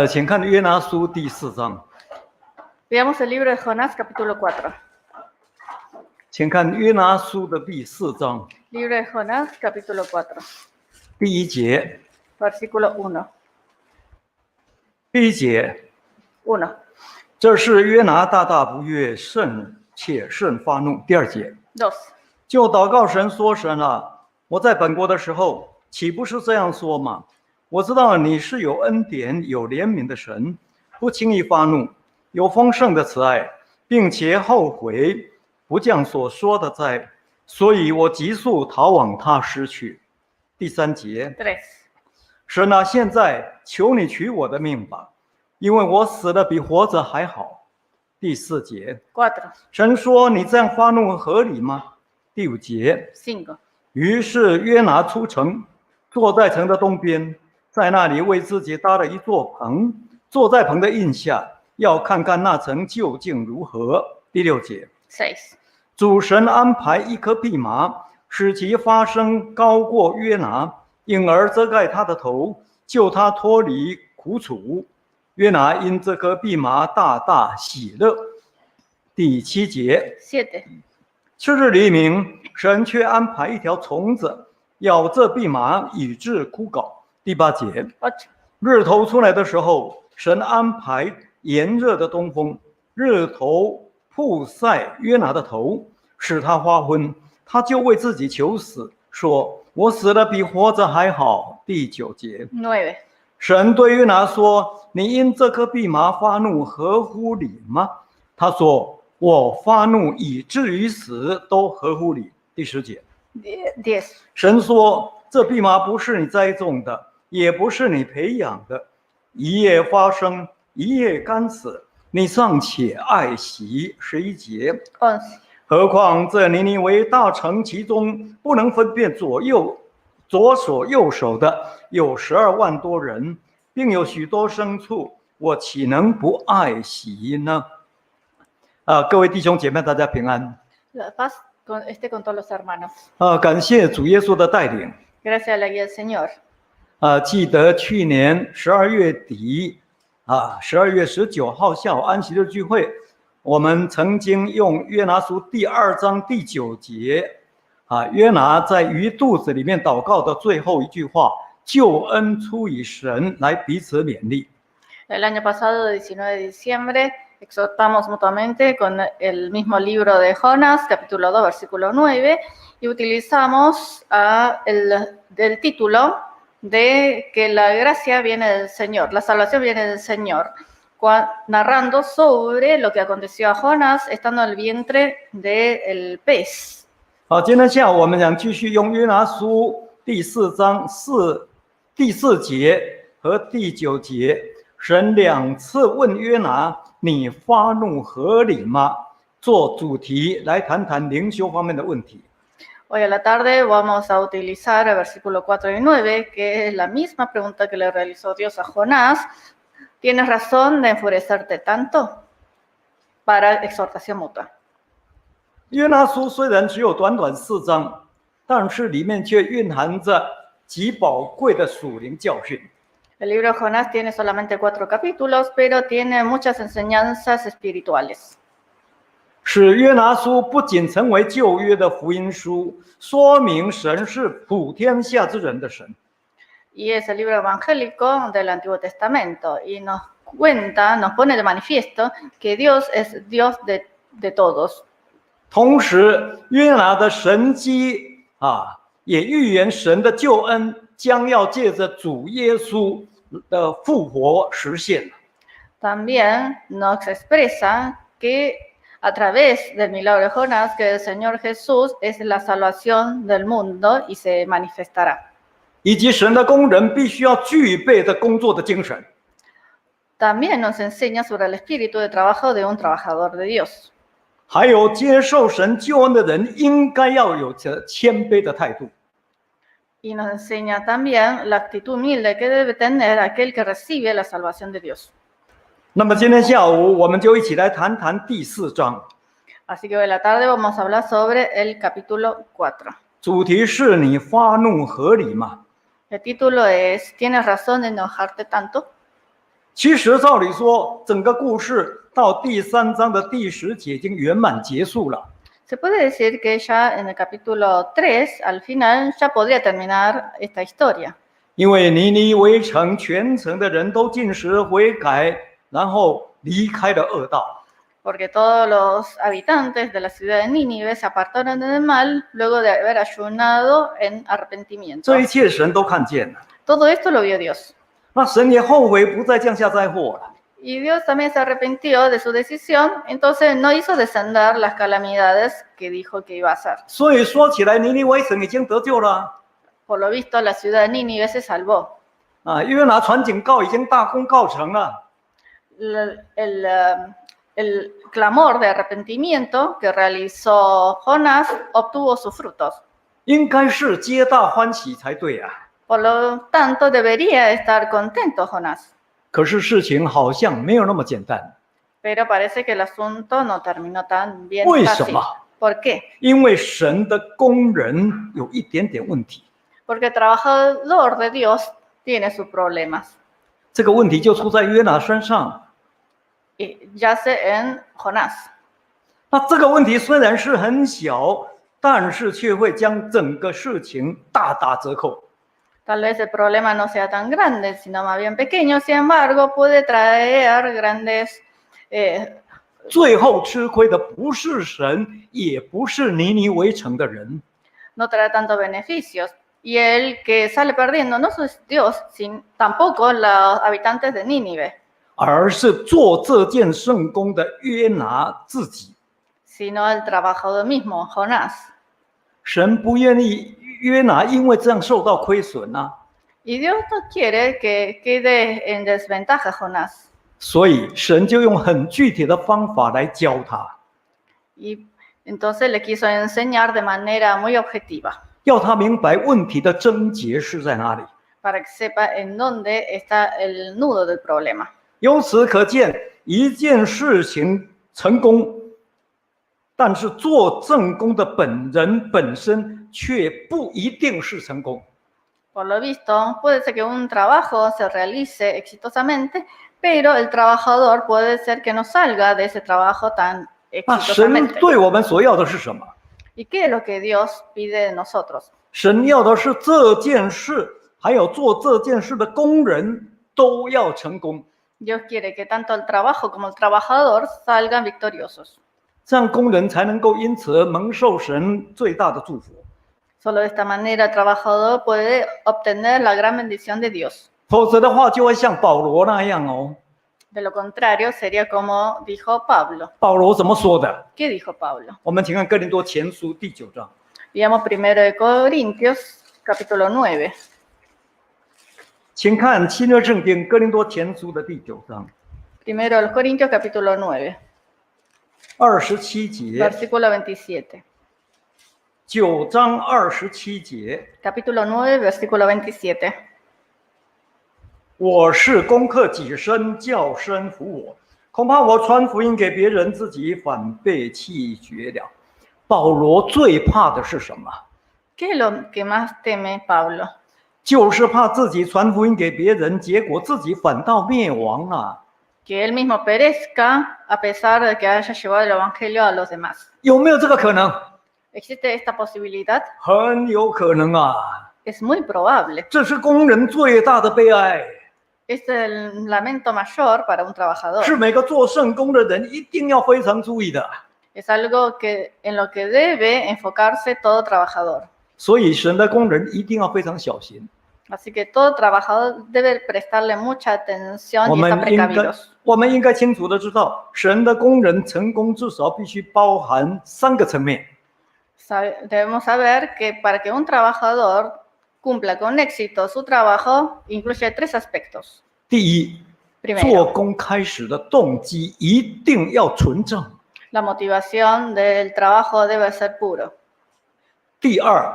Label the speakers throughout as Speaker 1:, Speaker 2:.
Speaker 1: 请看约拿书第4章。
Speaker 2: Veamos el libro de Jonás, capítulo 4.
Speaker 1: 请看约拿书的第4章
Speaker 2: Libro de Jonás, capítulo 4,
Speaker 1: 第1节。
Speaker 2: versículo 1.
Speaker 1: 第1节，
Speaker 2: 1.
Speaker 1: 这是约拿大大不悦，甚且甚发怒。第2节，
Speaker 2: 2.
Speaker 1: 就祷告神说：“神啊，我在本国的时候，岂不是这样说吗？我知道你是有恩典、有怜悯的神，不轻易发怒，有丰盛的慈爱，并且后悔，不降所说的灾，所以我急速逃往他失去。”第3节，
Speaker 2: 3.
Speaker 1: 神啊，现在求你取我的命吧，因为我死了比活着还好。第4节，
Speaker 2: 4.
Speaker 1: 神说：“你这样发怒合理吗？”第5节，
Speaker 2: 5.
Speaker 1: 于是约拿出城，坐在城的东边，在那里为自己搭了一座棚，坐在棚的荫下，要看看那城究竟如何。第6节，
Speaker 2: 6.
Speaker 1: 主神安排一颗蓖麻，使其发声高过约拿，因而遮盖他的头，救他脱离苦楚。约拿因这颗蓖麻大大喜乐。第7节，
Speaker 2: 7.
Speaker 1: 次日黎明，神却安排一条虫子咬这蓖麻，以致枯槁。第8节，
Speaker 2: 8.
Speaker 1: 日头出来的时候，神安排炎热的东风，日头曝晒约拿的头，使他发昏，他就为自己求死，说：“我死了比活着还好。”第9节，
Speaker 2: 9.
Speaker 1: 神对约拿说：“你因这颗蓖麻发怒，合乎理吗？”他说：“我发怒以至于死，都合乎理。”第10节，
Speaker 2: 10.
Speaker 1: 神说：“这蓖麻不是你栽种的，也不是你培养的，一夜发生，一夜干死，你尚且爱惜。”11节，
Speaker 2: 11.
Speaker 1: 何况这尼尼微大城其中不能分辨左手右手的有12万多人，并有许多牲畜，我岂能不爱惜呢？各位弟兄姐妹，大家平安。
Speaker 2: La paz esté con todos los hermanos.
Speaker 1: 感谢主耶稣的带领。
Speaker 2: Gracias a la guía del Señor.
Speaker 1: 记得去年12月底，12月19号下午安息日聚会，我们曾经用约拿书第2章第9节，约拿在鱼肚子里面祷告的最后一句话：“救恩出于神，来彼此勉励。”
Speaker 2: El año pasado, 19 de diciembre, exhortamos mutuamente con el mismo libro de Jonás, capítulo 2, versículo 9, y utilizamos el título de que la gracia viene del Señor, la salvación viene del Señor, narrando sobre lo que aconteció a Jonás estando en el vientre del pez.
Speaker 1: 今天下午我们想继续用约拿书第4章第4节和第9节，神2次问约拿：“你发怒合理吗？”做主题来谈谈灵修方面的问题。
Speaker 2: Hoy a la tarde vamos a utilizar el versículo 4 y 9, que es la misma pregunta que le realizó Dios a Jonás. ¿Tienes razón de enfurecerte tanto? Para exhortación mutua.
Speaker 1: 约拿书虽然只有短短4章，但是里面却蕴含着极宝贵的属灵教训。
Speaker 2: El libro de Jonás tiene solamente 4 capítulos, pero tiene muchas enseñanzas espirituales.
Speaker 1: 使约拿书不仅成为旧约的福音书，说明神是普天下之人的神。
Speaker 2: Y es el libro evangélico del Antiguo Testamento y nos pone de manifiesto que Dios es Dios de todos.
Speaker 1: 同时，约拿的神迹也预言神的救恩将要借着主耶稣的复活实现。
Speaker 2: También nos expresa que a través del milagro de Jonás, que el Señor Jesús es la salvación del mundo y se manifestará.
Speaker 1: 以及神的工人必须要具备的工作的精神。
Speaker 2: También nos enseña sobre el espíritu de trabajo de un trabajador de Dios.
Speaker 1: 还有接受神救恩的人应该要有着谦卑的态度。
Speaker 2: Y nos enseña también la actitud humilde que debe tener aquel que recibe la salvación de Dios.
Speaker 1: 那么今天下午我们就一起来谈谈第4章。
Speaker 2: Así que hoy en la tarde vamos a hablar sobre el capítulo 4.
Speaker 1: 主题是你发怒合理吗？
Speaker 2: El título es ¿Tienes razón de enojarte tanto?
Speaker 1: 其实照理说，整个故事到第3章的第10节已经圆满结束了。
Speaker 2: Se puede decir que ya en el capítulo 3, al final, ya podría terminar esta historia.
Speaker 1: 因为尼尼微城全城的人都进食悔改，然后离开了恶道。
Speaker 2: Porque todos los habitantes de la ciudad de Nínive se apartaron del mal luego de haber ayunado en arrepentimiento.
Speaker 1: 这一切神都看见了，
Speaker 2: Todo esto lo vio Dios.
Speaker 1: 那神也后悔，不再降下灾祸了。
Speaker 2: Y Dios también se arrepintió de su decisión, entonces no hizo descender las calamidades que dijo que iba a hacer.
Speaker 1: 所以说起来，尼尼微城已经得救了。
Speaker 2: Por lo visto, la ciudad de Nínive se salvó.
Speaker 1: 约拿传警告已经大功告成了。
Speaker 2: El clamor de arrepentimiento que realizó Jonás obtuvo sus frutos.
Speaker 1: 应该是皆大欢喜才对啊。
Speaker 2: Por lo tanto, debería estar contento Jonás.
Speaker 1: 可是事情好像没有那么简单。
Speaker 2: Pero parece que el asunto no terminó tan bien
Speaker 1: 为什
Speaker 2: fácil.
Speaker 1: 么？
Speaker 2: ¿Por qué?
Speaker 1: 因为神的工人有一点点问题。
Speaker 2: Porque el trabajador de Dios tiene sus problemas.
Speaker 1: 这个问题就出在约拿身上。
Speaker 2: Y yace en Jonás.
Speaker 1: 那这个问题虽然是很小，但是却会将整个事情大打折扣。
Speaker 2: Tal vez el problema no sea tan grande, sino más bien pequeño. Sin embargo, puede traer grandes
Speaker 1: 最后吃亏的不是神，也不是尼尼微城的人，
Speaker 2: no trae tantos beneficios. Y el que sale perdiendo no es Dios, tampoco los habitantes de Nínive,
Speaker 1: 而是做这件圣工的约拿自己。
Speaker 2: sino el trabajador mismo, Jonás.
Speaker 1: 神不愿意约拿因为这样受到亏损啊，
Speaker 2: Y Dios no quiere que quede en desventaja Jonás.
Speaker 1: 所以神就用很具体的方法来教他，
Speaker 2: Y entonces le quiso enseñar de manera muy objetiva,
Speaker 1: 要他明白问题的症结是在哪里。
Speaker 2: para que sepa en dónde está el nudo del problema.
Speaker 1: 由此可见，一件事情成功，但是做正功的本人本身却不一定是成功。
Speaker 2: Por lo visto, puede ser que un trabajo se realice exitosamente, pero el trabajador puede ser que no salga de ese trabajo tan
Speaker 1: 那神
Speaker 2: exitosamente.
Speaker 1: 对我们所要的是什么？
Speaker 2: ¿Y qué es lo que Dios pide de nosotros?
Speaker 1: 神要的是这件事，还有做这件事的工人都要成功，
Speaker 2: Dios quiere que tanto el trabajo como el trabajador salgan victoriosos.
Speaker 1: 这样工人才能够因此而蒙受神最大的祝福。
Speaker 2: Solo de esta manera el trabajador puede obtener la gran bendición de Dios.
Speaker 1: 否则的话，就会像保罗那样哦。
Speaker 2: De lo contrario, sería como dijo Pablo.
Speaker 1: 保罗怎么说的？
Speaker 2: ¿Qué dijo Pablo?
Speaker 1: 我们请看哥林多前书第9章。
Speaker 2: Veamos 1 de Corintios, capítulo 9.
Speaker 1: 请看新约圣经哥林多前书的第9章
Speaker 2: 1 de Corintios, capítulo 9,
Speaker 1: 27节。
Speaker 2: versículo 27.
Speaker 1: 9章27节，
Speaker 2: Capítulo 9, versículo 27.
Speaker 1: 我是攻克己身，叫身服我。恐怕我传福音给别人，自己反被弃绝了。保罗最怕的是什么？
Speaker 2: ¿Qué es lo que más teme Pablo?
Speaker 1: 就是怕自己传福音给别人，结果自己反倒灭亡了。
Speaker 2: Que él mismo perezca a pesar de que haya llevado el evangelio a los demás.
Speaker 1: 有没有这个可能？
Speaker 2: ¿Existe esta posibilidad?
Speaker 1: 很有可能啊！
Speaker 2: Es muy probable.
Speaker 1: 这是工人最大的悲哀，
Speaker 2: Es el lamento mayor para un trabajador.
Speaker 1: 是每个做圣工的人一定要非常注意的。
Speaker 2: Es algo en lo que debe enfocarse todo trabajador.
Speaker 1: 所以神的工人一定要非常小心。
Speaker 2: Así que todo trabajador debe prestarle mucha atención
Speaker 1: 我
Speaker 2: y
Speaker 1: 们
Speaker 2: estar
Speaker 1: 应该
Speaker 2: precavidos.
Speaker 1: 我们应该清楚的知道，神的工人成功至少必须包含3个层面。
Speaker 2: Debemos saber que para que un trabajador cumpla con éxito su trabajo, incluye 3 aspectos.
Speaker 1: 第一，做
Speaker 2: Primero,
Speaker 1: 工开始的动机一定要纯正；
Speaker 2: la motivación del trabajo debe ser puro.
Speaker 1: 第二，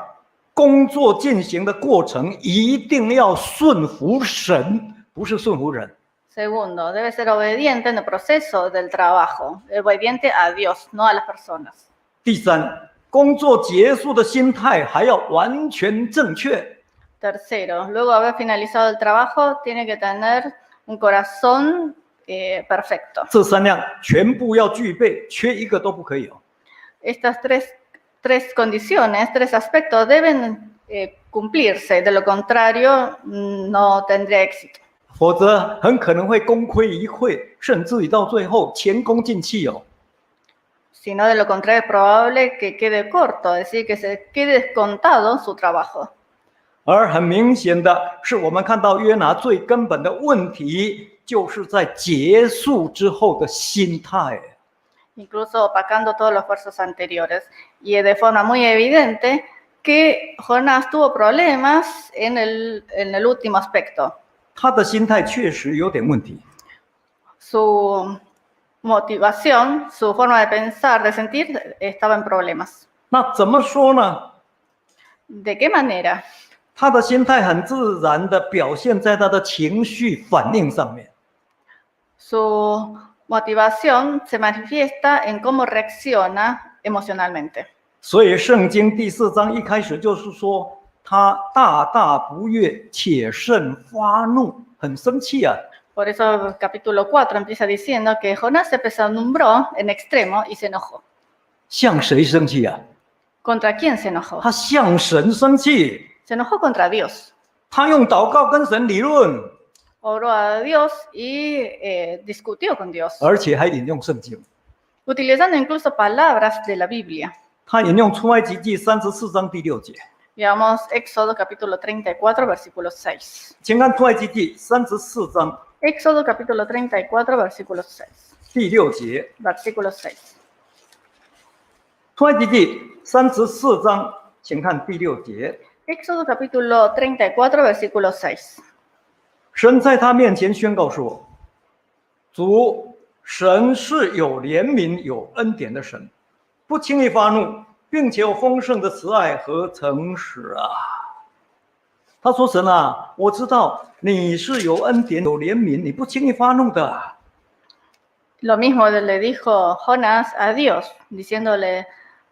Speaker 1: 工作进行的过程一定要顺服神，不是顺服人。
Speaker 2: Segundo, debe ser obediente en el proceso del trabajo, obediente a Dios, no a las personas.
Speaker 1: 第三，工作结束的心态还要完全正确。
Speaker 2: Tercero, luego de haber finalizado el trabajo, tiene que tener un corazón perfecto.
Speaker 1: 这三样全部要具备，缺一个都不可以哦。
Speaker 2: Estas tres condiciones, tres aspectos deben cumplirse, de lo contrario no tendría éxito.
Speaker 1: 否则很可能会功亏一篑，甚至于到最后前功尽弃哦。
Speaker 2: Si no, de lo contrario, es probable que quede corto, es decir, que se quede descontado su trabajo.
Speaker 1: 而很明显的是，我们看到约拿最根本的问题，就是在结束之后的心态。
Speaker 2: Incluso opacando todos los versos anteriores. Y de forma muy evidente que Jonás tuvo problemas en el último aspecto.
Speaker 1: 他的心态确实有点问题。
Speaker 2: Su motivación, su forma de pensar, de sentir, estaba en problemas.
Speaker 1: 那怎么说呢？
Speaker 2: ¿De qué manera?
Speaker 1: 他的心态很自然的表现在他的情绪反应上面。
Speaker 2: Su motivación se manifiesta en cómo reacciona emocionalmente.
Speaker 1: 所以圣经第4章一开始就是说，他大大不悦，且甚发怒，很生气啊。
Speaker 2: Por eso el capítulo 4 empieza diciendo que Jonás se pesadumbró en extremo y se enojó.
Speaker 1: 向谁生气啊？
Speaker 2: ¿Contra quién se enojó?
Speaker 1: 他向神生气，
Speaker 2: Se enojó contra Dios.
Speaker 1: 他用祷告跟神理论，
Speaker 2: Oró a Dios y discutió con Dios,
Speaker 1: 而且还引用圣经。
Speaker 2: utilizando incluso palabras de la Biblia.
Speaker 1: 他引用出埃及记34章第6节，
Speaker 2: Veamos Éxodo capítulo 34, versículo 6.
Speaker 1: 请看出埃及记34章
Speaker 2: Éxodo capítulo 34, versículo 6.
Speaker 1: 第6节。
Speaker 2: Versículo 6.
Speaker 1: 出埃及记34章，请看第6节。
Speaker 2: Éxodo capítulo 34, versículo 6.
Speaker 1: 神在他面前宣告说：“主，神是有怜悯、有恩典的神，不轻易发怒，并且有丰盛的慈爱和诚实啊。”他说：“神啊，我知道你是有恩典、有怜悯，你不轻易发怒的。
Speaker 2: Lo mismo le dijo Jonás a Dios, diciéndole,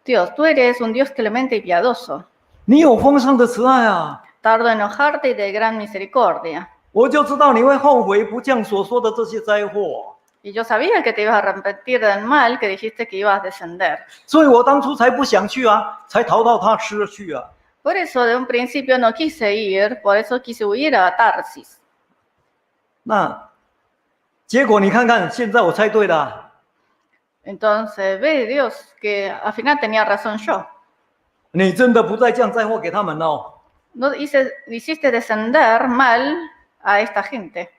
Speaker 2: Dios, tú eres un Dios clemente y piadoso,
Speaker 1: 你有丰盛的慈爱啊，
Speaker 2: tardo en enojarte y de gran misericordia.
Speaker 1: 我就知道你会后悔不降所说的这些灾祸，
Speaker 2: Y yo sabía que te ibas a arrepentir del mal que dijiste que ibas a descender.
Speaker 1: 所以我当初才不想去啊，才逃到他失去啊。
Speaker 2: Por eso de un principio no quise ir, por eso quise huir a Tarsis.
Speaker 1: 那结果你看看，现在我猜对了啊。”
Speaker 2: Entonces ve Dios que al final tenía razón yo.
Speaker 1: 你真的不再降灾祸给他们哦？
Speaker 2: No hiciste descender mal a esta gente.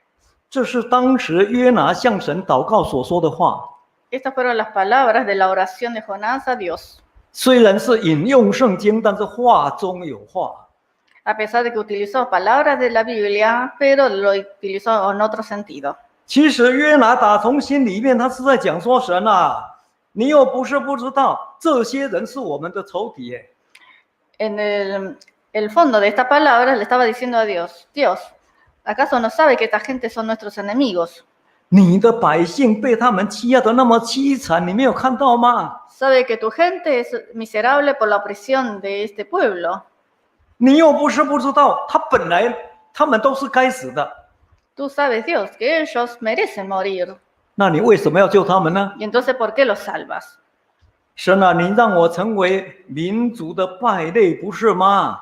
Speaker 1: 这是当时约拿向神祷告所说的话，
Speaker 2: Estas fueron las palabras de la oración de Jonás a Dios.
Speaker 1: 虽然是引用圣经，但是话中有话。
Speaker 2: A pesar de que utilizó palabras de la Biblia, pero lo utilizó en otro sentido.
Speaker 1: 其实约拿打从心里面，他是在讲说：神啊，你又不是不知道，这些人是我们的仇敌耶。
Speaker 2: En el fondo de esta palabra le estaba diciendo a Dios, Dios, ¿acaso no sabe que esta gente son nuestros enemigos?
Speaker 1: 你的百姓被他们欺压得那么凄惨，你没有看到吗？
Speaker 2: ¿Sabe que tu gente es miserable por la opresión de este pueblo?
Speaker 1: 你又不是不知道，他们都是该死的，
Speaker 2: Tú sabes, Dios, que ellos merecen morir.
Speaker 1: 那你为什么要救他们呢？
Speaker 2: ¿Y entonces por qué los salvas?
Speaker 1: 神啊，你让我成为民族的败类，不是吗？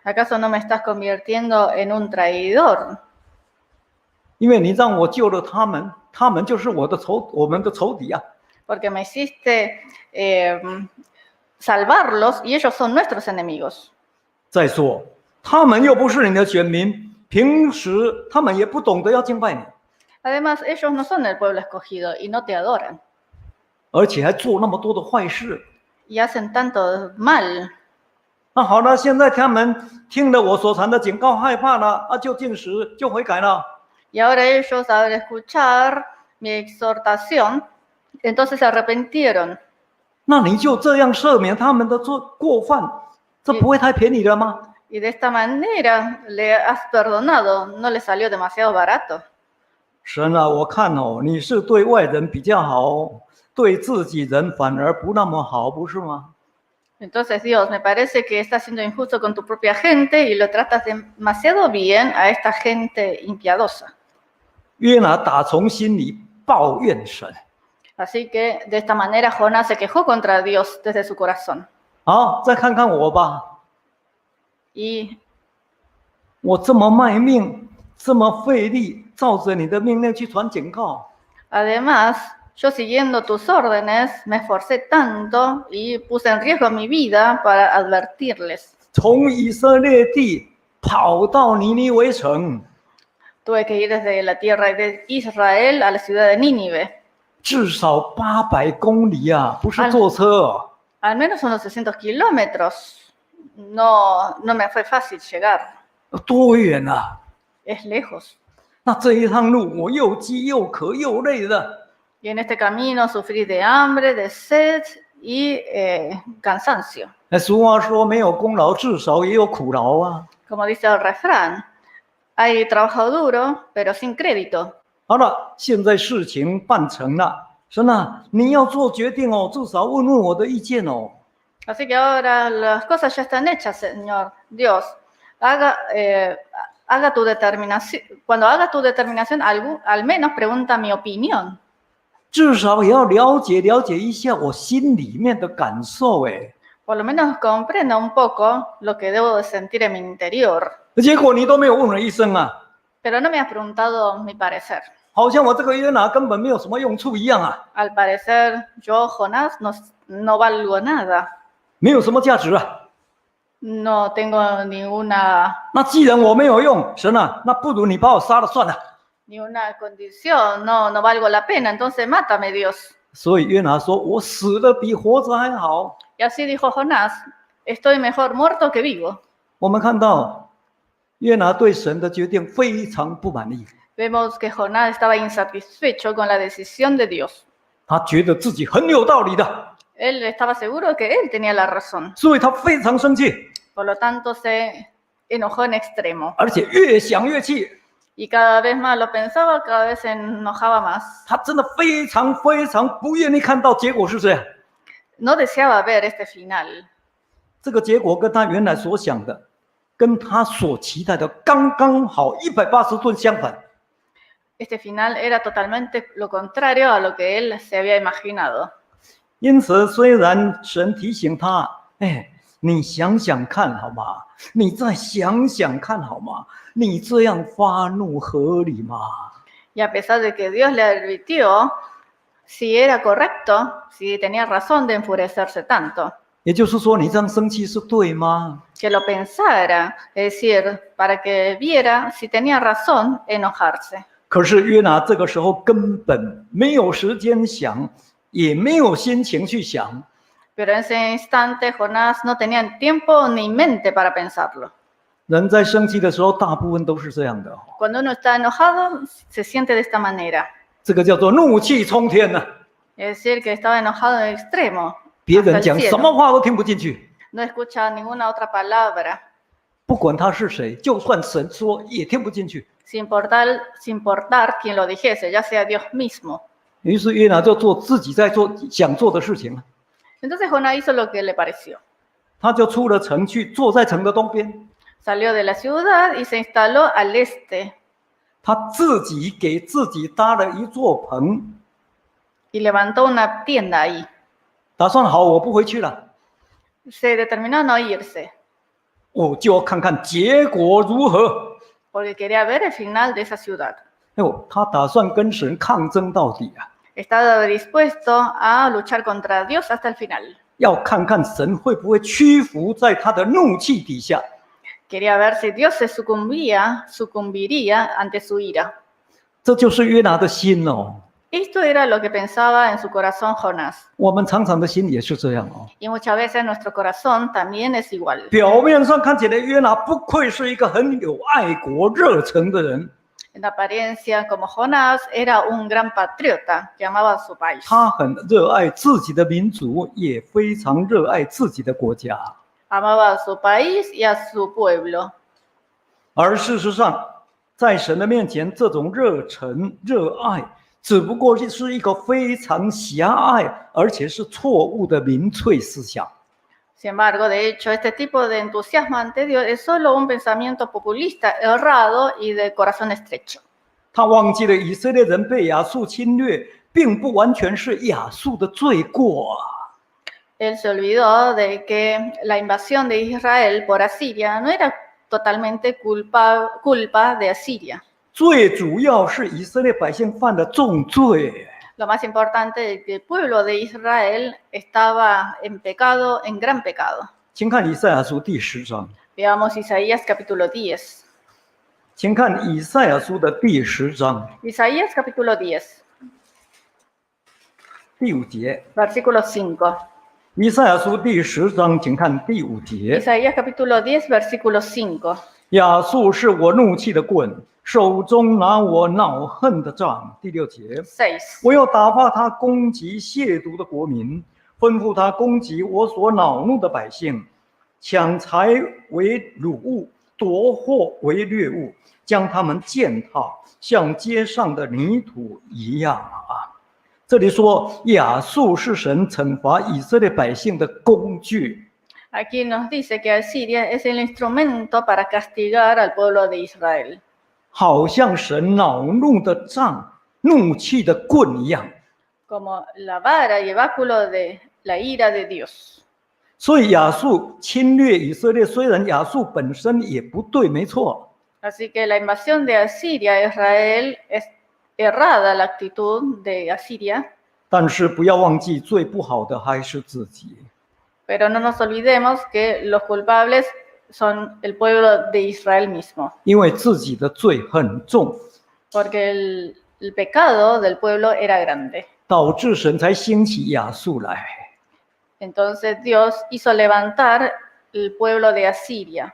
Speaker 2: ¿Acaso no me estás convirtiendo en un traidor?
Speaker 1: 因为你让我救了他们，他们就是我们的仇敌啊！
Speaker 2: Porque me hiciste salvarlos y ellos son nuestros enemigos.
Speaker 1: 再说，他们又不是你的选民，平时他们也不懂得要敬拜你，
Speaker 2: Además, ellos no son el pueblo escogido y no te adoran.
Speaker 1: 而且还做那么多的坏事。
Speaker 2: Y hacen tanto mal.
Speaker 1: 那好了，现在他们听了我所传的警告，害怕了啊，就进食，就悔改了。
Speaker 2: Y ahora ellos, al escuchar mi exhortación, entonces se arrepintieron.
Speaker 1: 那你就这样赦免他们的过犯，这不会太便宜了吗？
Speaker 2: Y de esta manera le has perdonado. ¿No le salió demasiado barato?
Speaker 1: 神啊，我看哦，你是对外人比较好，对自己人反而不那么好，不是吗？
Speaker 2: Entonces, Dios, me parece que estás siendo injusto con tu propia gente y lo tratas demasiado bien a esta gente impiadosa.
Speaker 1: 约拿打从心里抱怨神。
Speaker 2: Así que de esta manera Jonás se quejó contra Dios desde su corazón.
Speaker 1: 好，再看看我吧，
Speaker 2: Y
Speaker 1: 我这么卖命，这么费力，照着你的命令去传警告，
Speaker 2: además, yo siguiendo tus órdenes me esforcé tanto y puse en riesgo mi vida para advertirles.
Speaker 1: 从以色列地跑到尼尼微城，
Speaker 2: Tuve que ir desde la tierra de Israel a la ciudad de Nínive,
Speaker 1: 至少800公里啊，不是坐车哦。
Speaker 2: al menos unos 600 kilómetros. No me fue fácil llegar,
Speaker 1: 多远啊！
Speaker 2: es lejos.
Speaker 1: 那这一趟路，我又饥又渴又累的。
Speaker 2: Y en este camino sufrí de hambre, de sed y cansancio.
Speaker 1: 俗话说，没有功劳，至少也有苦劳啊。
Speaker 2: Como dice el refrán, hay trabajo duro, pero sin crédito.
Speaker 1: 好了，现在事情办成了，神啊，你要做决定哦，至少问问我的意见哦。
Speaker 2: Así que ahora las cosas ya están hechas, Señor Dios. Haga tu determinación. Cuando haga tu determinación, al menos pregunta mi opinión.
Speaker 1: 至少也要了解一下我心里面的感受哎。
Speaker 2: Por lo menos comprenda un poco lo que debo de sentir en mi interior.
Speaker 1: 结果你都没有问我一声啊，
Speaker 2: Pero no me has preguntado mi parecer.
Speaker 1: 好像我这个约拿根本没有什么用处一样啊，
Speaker 2: Al parecer, yo, Jonás, no valgo nada.
Speaker 1: 没有什么价值啊。
Speaker 2: No tengo ninguna
Speaker 1: 那既然我没有用，神啊，那不如你把我杀了算了。
Speaker 2: condición, no valgo la pena, entonces mátame, Dios.
Speaker 1: 所以约拿说：“我死了比活着还好。”
Speaker 2: Y así dijo Jonás, estoy mejor muerto que vivo.
Speaker 1: 我们看到约拿对神的决定非常不满意，
Speaker 2: Vemos que Jonás estaba insatisfecho con la decisión de Dios.
Speaker 1: 他觉得自己很有道理的，
Speaker 2: Él estaba seguro que él tenía la razón.
Speaker 1: 所以他非常生气，
Speaker 2: Por lo tanto, se enojó en extremo.
Speaker 1: 而且越想越气。
Speaker 2: Y cada vez más lo pensaba, cada vez se enojaba más.
Speaker 1: 他真的非常不愿意看到结果是这样。
Speaker 2: No deseaba ver este final.
Speaker 1: 这个结果跟他原来所想的，跟他所期待的刚刚好180度相反。
Speaker 2: Este final era totalmente lo contrario a lo que él se había imaginado.
Speaker 1: 因此，虽然神提醒他，哎，你想想看好吗？你再想想看好吗？你这样发怒合理吗？
Speaker 2: Y a pesar de que Dios le advirtió si era correcto, si tenía razón de enfurecerse tanto,
Speaker 1: 也就是说，你这样生气是对吗？
Speaker 2: que lo pensara, es decir, para que viera si tenía razón enojarse.
Speaker 1: 可是约拿这个时候根本没有时间想，也没有心情去想。
Speaker 2: Pero en ese instante Jonás no tenía tiempo ni mente para pensarlo.
Speaker 1: 人在生气的时候，大部分都是这样的，
Speaker 2: Cuando uno está enojado, se siente de esta manera.
Speaker 1: 这个叫做怒气冲天呢、
Speaker 2: Es decir, que estaba enojado en extremo.
Speaker 1: 别
Speaker 2: hasta
Speaker 1: 人
Speaker 2: el
Speaker 1: 讲
Speaker 2: cielo.
Speaker 1: 什么话都听不进去，
Speaker 2: No escucha ninguna otra palabra,
Speaker 1: 不管他是谁，就算神说也听不进去。
Speaker 2: sin importar quién lo dijese, ya sea Dios mismo.
Speaker 1: 于是约拿就做自己在做想做的事情了，
Speaker 2: Entonces Jonás hizo lo que le pareció.
Speaker 1: 他就出了城去，坐在城的东边，
Speaker 2: Salió de la ciudad y se instaló al este
Speaker 1: 他自己给自己搭了一座棚，
Speaker 2: y levantó una tienda ahí.
Speaker 1: 打算好我不回去了，
Speaker 2: Se determinó a no irse
Speaker 1: 我就要看看结果如何。
Speaker 2: porque quería ver el final de esa ciudad.
Speaker 1: 哎呦，他打算跟神抗争到底啊，
Speaker 2: Estaba dispuesto a luchar contra Dios hasta el final.
Speaker 1: 要看看神会不会屈服在他的怒气底下。
Speaker 2: Quería ver si Dios se sucumbiría ante su ira.
Speaker 1: 这就是约拿的心哦。
Speaker 2: Esto era lo que pensaba en su corazón Jonás.
Speaker 1: 我们常常的心也是这样哦。
Speaker 2: Y muchas veces nuestro corazón también es igual.
Speaker 1: 表面上看起来，约拿不愧是一个很有爱国热忱的人，
Speaker 2: En apariencia, como Jonás, era un gran patriota que amaba a su país.
Speaker 1: 他很热爱自己的民族，也非常热爱自己的国家。
Speaker 2: Amaba a su país y a su pueblo.
Speaker 1: 而事实上，在神的面前，这种热忱、热爱，只不过是一个非常狭隘而且是错误的民粹思想。
Speaker 2: Sin embargo, de hecho, este tipo de entusiasmo ante Dios es solo un pensamiento populista, errado y de corazón estrecho.
Speaker 1: 他忘记了以色列人被亚述侵略，并不完全是亚述的罪过啊。
Speaker 2: Él se olvidó de que la invasión de Israel por Asiria no era totalmente culpa de Asiria.
Speaker 1: 最主要是以色列百姓犯了重罪。
Speaker 2: Lo más importante es que el pueblo de Israel estaba en pecado, en gran pecado.
Speaker 1: 请看以赛亚书第10章，
Speaker 2: Veamos Isaías capítulo 10.
Speaker 1: 请看以赛亚书的第10章
Speaker 2: Isaías capítulo 10,
Speaker 1: 第5节。
Speaker 2: versículo 5.
Speaker 1: 以赛亚书第10章，请看第5节。
Speaker 2: Isaías capítulo 10, versículo 5.
Speaker 1: 亚述是我怒气的棍，手中拿我恼恨的杖。第6节。
Speaker 2: 6.
Speaker 1: 我要打发他攻击亵渎的国民，吩咐他攻击我所恼怒的百姓，抢财为掳物，夺货为掠物，将他们践踏，像街上的泥土一样啊！这里说亚述是神惩罚以色列百姓的工具。
Speaker 2: Aquí nos dice que Asiria es el instrumento para castigar al pueblo de Israel.
Speaker 1: 好像神恼怒的杖、怒气的棍一样。
Speaker 2: Como la vara y el báculo de la ira de Dios.
Speaker 1: 所以亚述侵略以色列，虽然亚述本身也不对，没错，
Speaker 2: Así que la invasión de Asiria a Israel es errada la actitud de Asiria,
Speaker 1: 但是不要忘记，最不好的还是自己。
Speaker 2: pero no nos olvidemos que los culpables son el pueblo de Israel mismo,
Speaker 1: 因为自己的罪很重，
Speaker 2: porque el pecado del pueblo era grande.
Speaker 1: 导致神才兴起亚述来。
Speaker 2: Entonces Dios hizo levantar el pueblo de Asiria.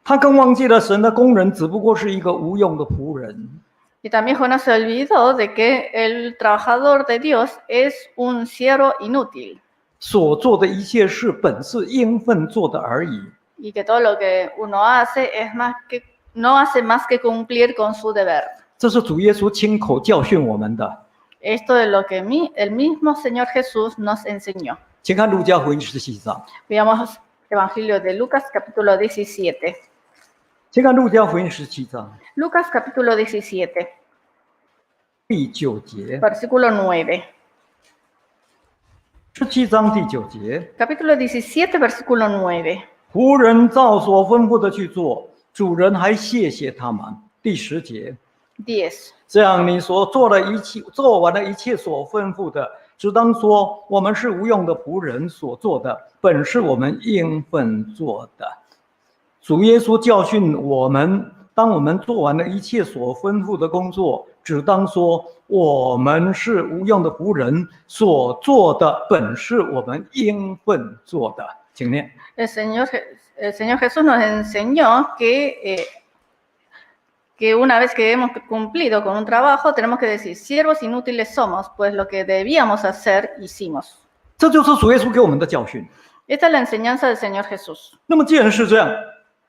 Speaker 1: 他更忘记了神的工人只不过是一个无用的仆人。
Speaker 2: Y también Jonás se olvidó de que el trabajador de Dios es un siervo inútil
Speaker 1: 所做的一切事本是应份做的而已。
Speaker 2: y que todo lo que uno hace es no hace más que cumplir con su deber.
Speaker 1: 这是主耶稣亲口教训我们的。
Speaker 2: Esto es lo que el mismo Señor Jesús nos enseñó.
Speaker 1: 请看路加福音17章，
Speaker 2: Veamos Evangelio de Lucas capítulo 17.
Speaker 1: 请看路加福音17章
Speaker 2: Lucas capítulo 17,
Speaker 1: 第9节。
Speaker 2: versículo 9.
Speaker 1: 17章第9节，
Speaker 2: Capítulo 17, versículo 9.
Speaker 1: 仆人照所吩咐的去做，主人还谢谢他们。第10节，
Speaker 2: 10.
Speaker 1: 这样你所做的一切，做完了一切所吩咐的，只当说我们是无用的仆人所做的，本是我们应份做的。主耶稣教训我们，当我们做完了一切所吩咐的工作，只当说我们是无用的仆人所做的，本是我们应份做的。请念。
Speaker 2: El Señor Jesús nos enseñó que una vez que hemos cumplido con un trabajo, tenemos que decir, siervos inútiles somos, pues lo que debíamos hacer, hicimos.
Speaker 1: 这就是主耶稣给我们的教训。
Speaker 2: Esta es la enseñanza del Señor Jesús.
Speaker 1: 那么既然是这样，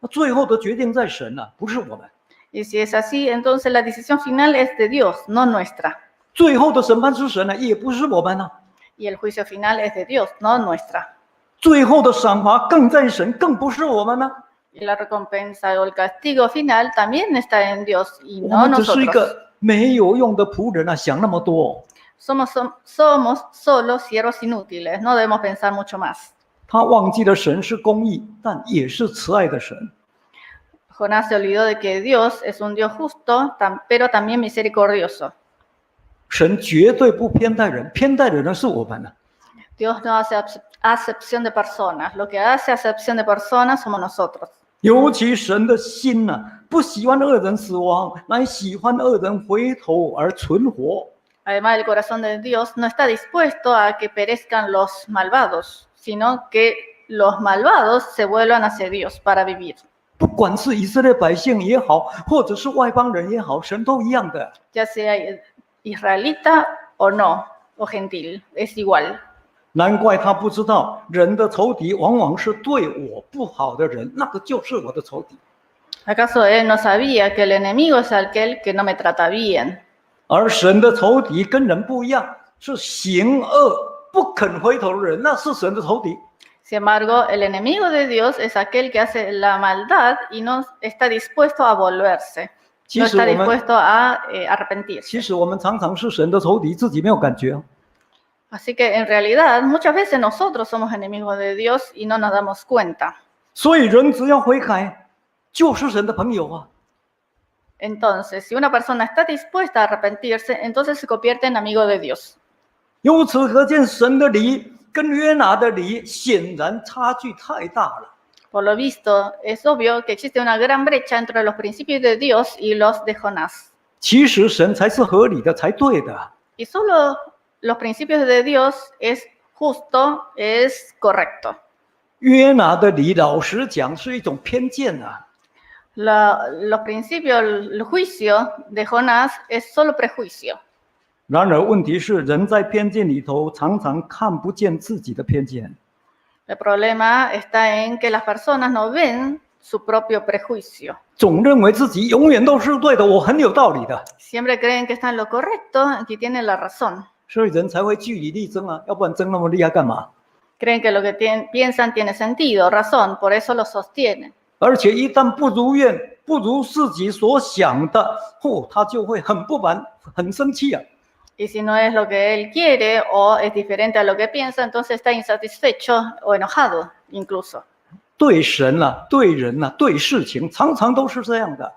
Speaker 1: 那最后的决定在神啊，不是我们。
Speaker 2: Y si es así, entonces la decisión final es de Dios, no nuestra.
Speaker 1: 最后的审判是神啊，也不是我们啊。
Speaker 2: Y el juicio final es de Dios, no nuestra.
Speaker 1: 最后的赏罚更在神，更不是我们呢、啊。
Speaker 2: Y la recompensa o el castigo final también está en Dios y
Speaker 1: 我
Speaker 2: no
Speaker 1: 们只是一
Speaker 2: nosotros.
Speaker 1: 个没有用的仆人啊，想那么多。
Speaker 2: Somos solo siervos inútiles, no debemos pensar mucho más.
Speaker 1: 他忘记了神是公义，但也是慈爱的神。
Speaker 2: Jonás se olvidó de que Dios es un Dios justo, pero también misericordioso.
Speaker 1: 神绝对不偏待人，偏待人的是我们呢、啊。
Speaker 2: Dios no hace acepción de personas. Lo que hace acepción de personas somos nosotros.
Speaker 1: 尤其神的心呢、啊，不喜欢恶人死亡，乃喜欢恶人回头而存活。
Speaker 2: Además, el corazón de Dios no está dispuesto a que perezcan los malvados, sino que los malvados se vuelvan hacia Dios para vivir.
Speaker 1: 不管是以色列百姓也好，或者是外邦人也好，神都一样的。
Speaker 2: Ya sea israelita o no, o gentil, es igual.
Speaker 1: 难怪他不知道，人的仇敌往往是对我不好的人，那个就是我的仇敌。
Speaker 2: ¿Acaso él no sabía que el enemigo es aquel que no me trata bien?
Speaker 1: 而神的仇敌跟人不一样，是行恶不肯回头的人，那是神的仇敌。
Speaker 2: Sin embargo, el enemigo de Dios es aquel que hace la maldad y no está dispuesto a volverse. no está
Speaker 1: 其实我们
Speaker 2: dispuesto a arrepentirse.
Speaker 1: 其实我们常常是神的仇敌，自己没有感觉。
Speaker 2: Así que en realidad muchas veces nosotros somos enemigos de Dios y no nos damos cuenta.
Speaker 1: 所以人只要悔改，就是神的朋友啊。
Speaker 2: Entonces, si una persona está dispuesta a arrepentirse, entonces se convierte en amigo de Dios.
Speaker 1: 由此可见，神的理跟约拿的理显然差距太大了。
Speaker 2: Por lo visto, es obvio que existe una gran brecha entre los principios de Dios y los de Jonás.
Speaker 1: 其实神才是合理的，才对的。
Speaker 2: Y solo los principios de Dios es justo, es correcto.
Speaker 1: 约拿的理，老实讲是一种偏见啊。
Speaker 2: Los principios, el juicio de Jonás es solo prejuicio.
Speaker 1: 然而问题是，人在偏见里头常常看不见自己的偏见。
Speaker 2: El problema está en que las personas no ven su propio prejuicio.
Speaker 1: 总认为自己永远都是对的，我很有道理的，
Speaker 2: Siempre creen que están en lo correcto y tienen la razón.
Speaker 1: 所以人才会据理力争啊，要不然争那么厉害干嘛？
Speaker 2: Creen que lo que piensan tiene sentido, razón, por eso lo sostienen.
Speaker 1: 而且一旦不如愿，不如自己所想的，他就会很不满，很生气啊。
Speaker 2: Y si no es lo que él quiere o es diferente a lo que piensa, entonces está insatisfecho o enojado incluso.
Speaker 1: 对神啊，对人啊，对事情，常常都是这样的。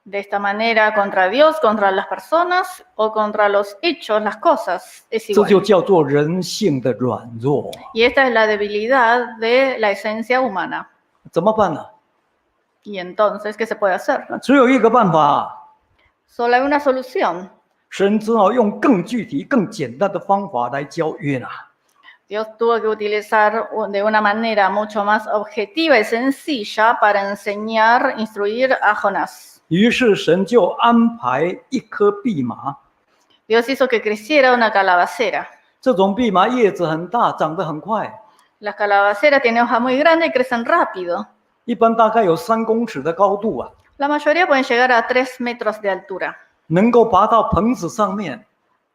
Speaker 2: De esta manera, contra Dios, contra las personas o contra los hechos, las cosas, es
Speaker 1: 这就
Speaker 2: igual.
Speaker 1: 叫做人性的软弱。
Speaker 2: Y esta es la debilidad de la esencia humana.
Speaker 1: 怎么办呢？
Speaker 2: Y entonces, ¿qué se puede hacer?
Speaker 1: 只有一个办法，
Speaker 2: Solo hay una solución.
Speaker 1: 神只好用更具体、更简单的方法来教约拿。
Speaker 2: Dios tuvo que utilizar de una manera mucho más objetiva y sencilla para enseñar, instruir a Jonás.
Speaker 1: 于是神就安排一棵蓖麻，
Speaker 2: Dios hizo que creciera una calabacera.
Speaker 1: 这种蓖麻叶子很大，长得很快，
Speaker 2: Las calabaceras tienen hojas muy grandes y crecen rápido.
Speaker 1: 一般大概有3公尺的高度啊，
Speaker 2: La mayoría pueden llegar a 3 metros de altura.
Speaker 1: 能够爬到棚子上面。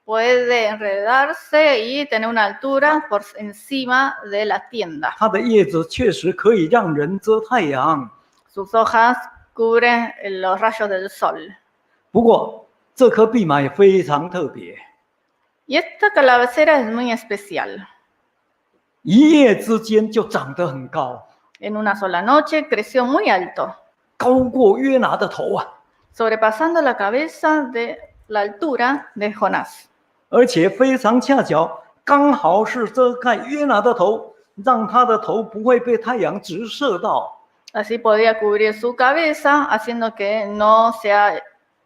Speaker 2: Puede enredarse y tener una altura por encima de la tienda.
Speaker 1: 它的叶子确实可以让人遮太阳，
Speaker 2: Sus hojas cubren los rayos del sol.
Speaker 1: 不过这棵蓖麻也非常特别，
Speaker 2: Y esta calabacera es muy especial.
Speaker 1: 一夜之间就长得很高，
Speaker 2: En una sola noche creció muy alto,
Speaker 1: 高过约拿的头啊，
Speaker 2: sobrepasando la cabeza de la altura de Jonás.
Speaker 1: 而且非常恰巧，刚好是遮盖约拿的头，让他的头不会被太阳直射到。
Speaker 2: Así podía cubrir su cabeza, haciendo que no sea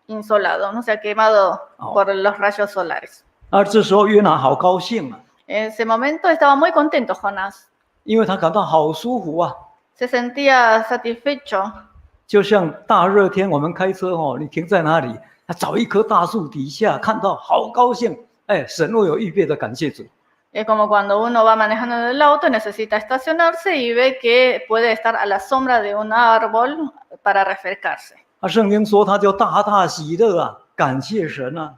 Speaker 2: insolado, no sea quemado por los rayos solares.
Speaker 1: 而这时候约拿好高兴啊，
Speaker 2: En ese momento estaba muy contento Jonás.
Speaker 1: 因为他感到好舒服啊，
Speaker 2: Se sentía satisfecho,
Speaker 1: 就像大热天我们开车你停在哪里，找一棵大树底下，看到好高兴，哎，神为有预备的，感谢主。
Speaker 2: es como cuando uno va manejando en el auto, necesita estacionarse y ve que puede estar a la sombra de un árbol para refrescarse.
Speaker 1: 圣经说他就大大喜乐啊，感谢神啊。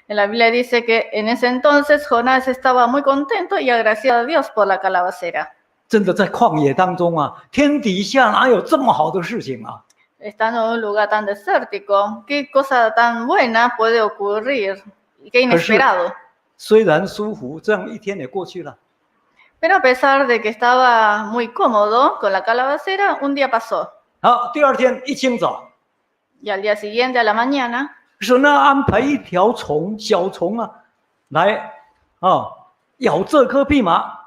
Speaker 2: En la Biblia dice que en ese entonces Jonás estaba muy contento y agradecido a Dios por la calabacera.
Speaker 1: 真的在旷野当中啊，天底下哪有这么好的事情啊？
Speaker 2: Estando en un lugar tan desértico, ¿qué cosa tan buena puede ocurrir? Qué inesperado.
Speaker 1: 虽然舒服，这样一天也过去了。
Speaker 2: Pero a pesar de que estaba muy cómodo con la calabacera, un día pasó.
Speaker 1: 好，第二天一清早，
Speaker 2: Y al día siguiente, a la mañana,
Speaker 1: 神呢安排一条虫，小虫啊，来咬这棵蓖麻。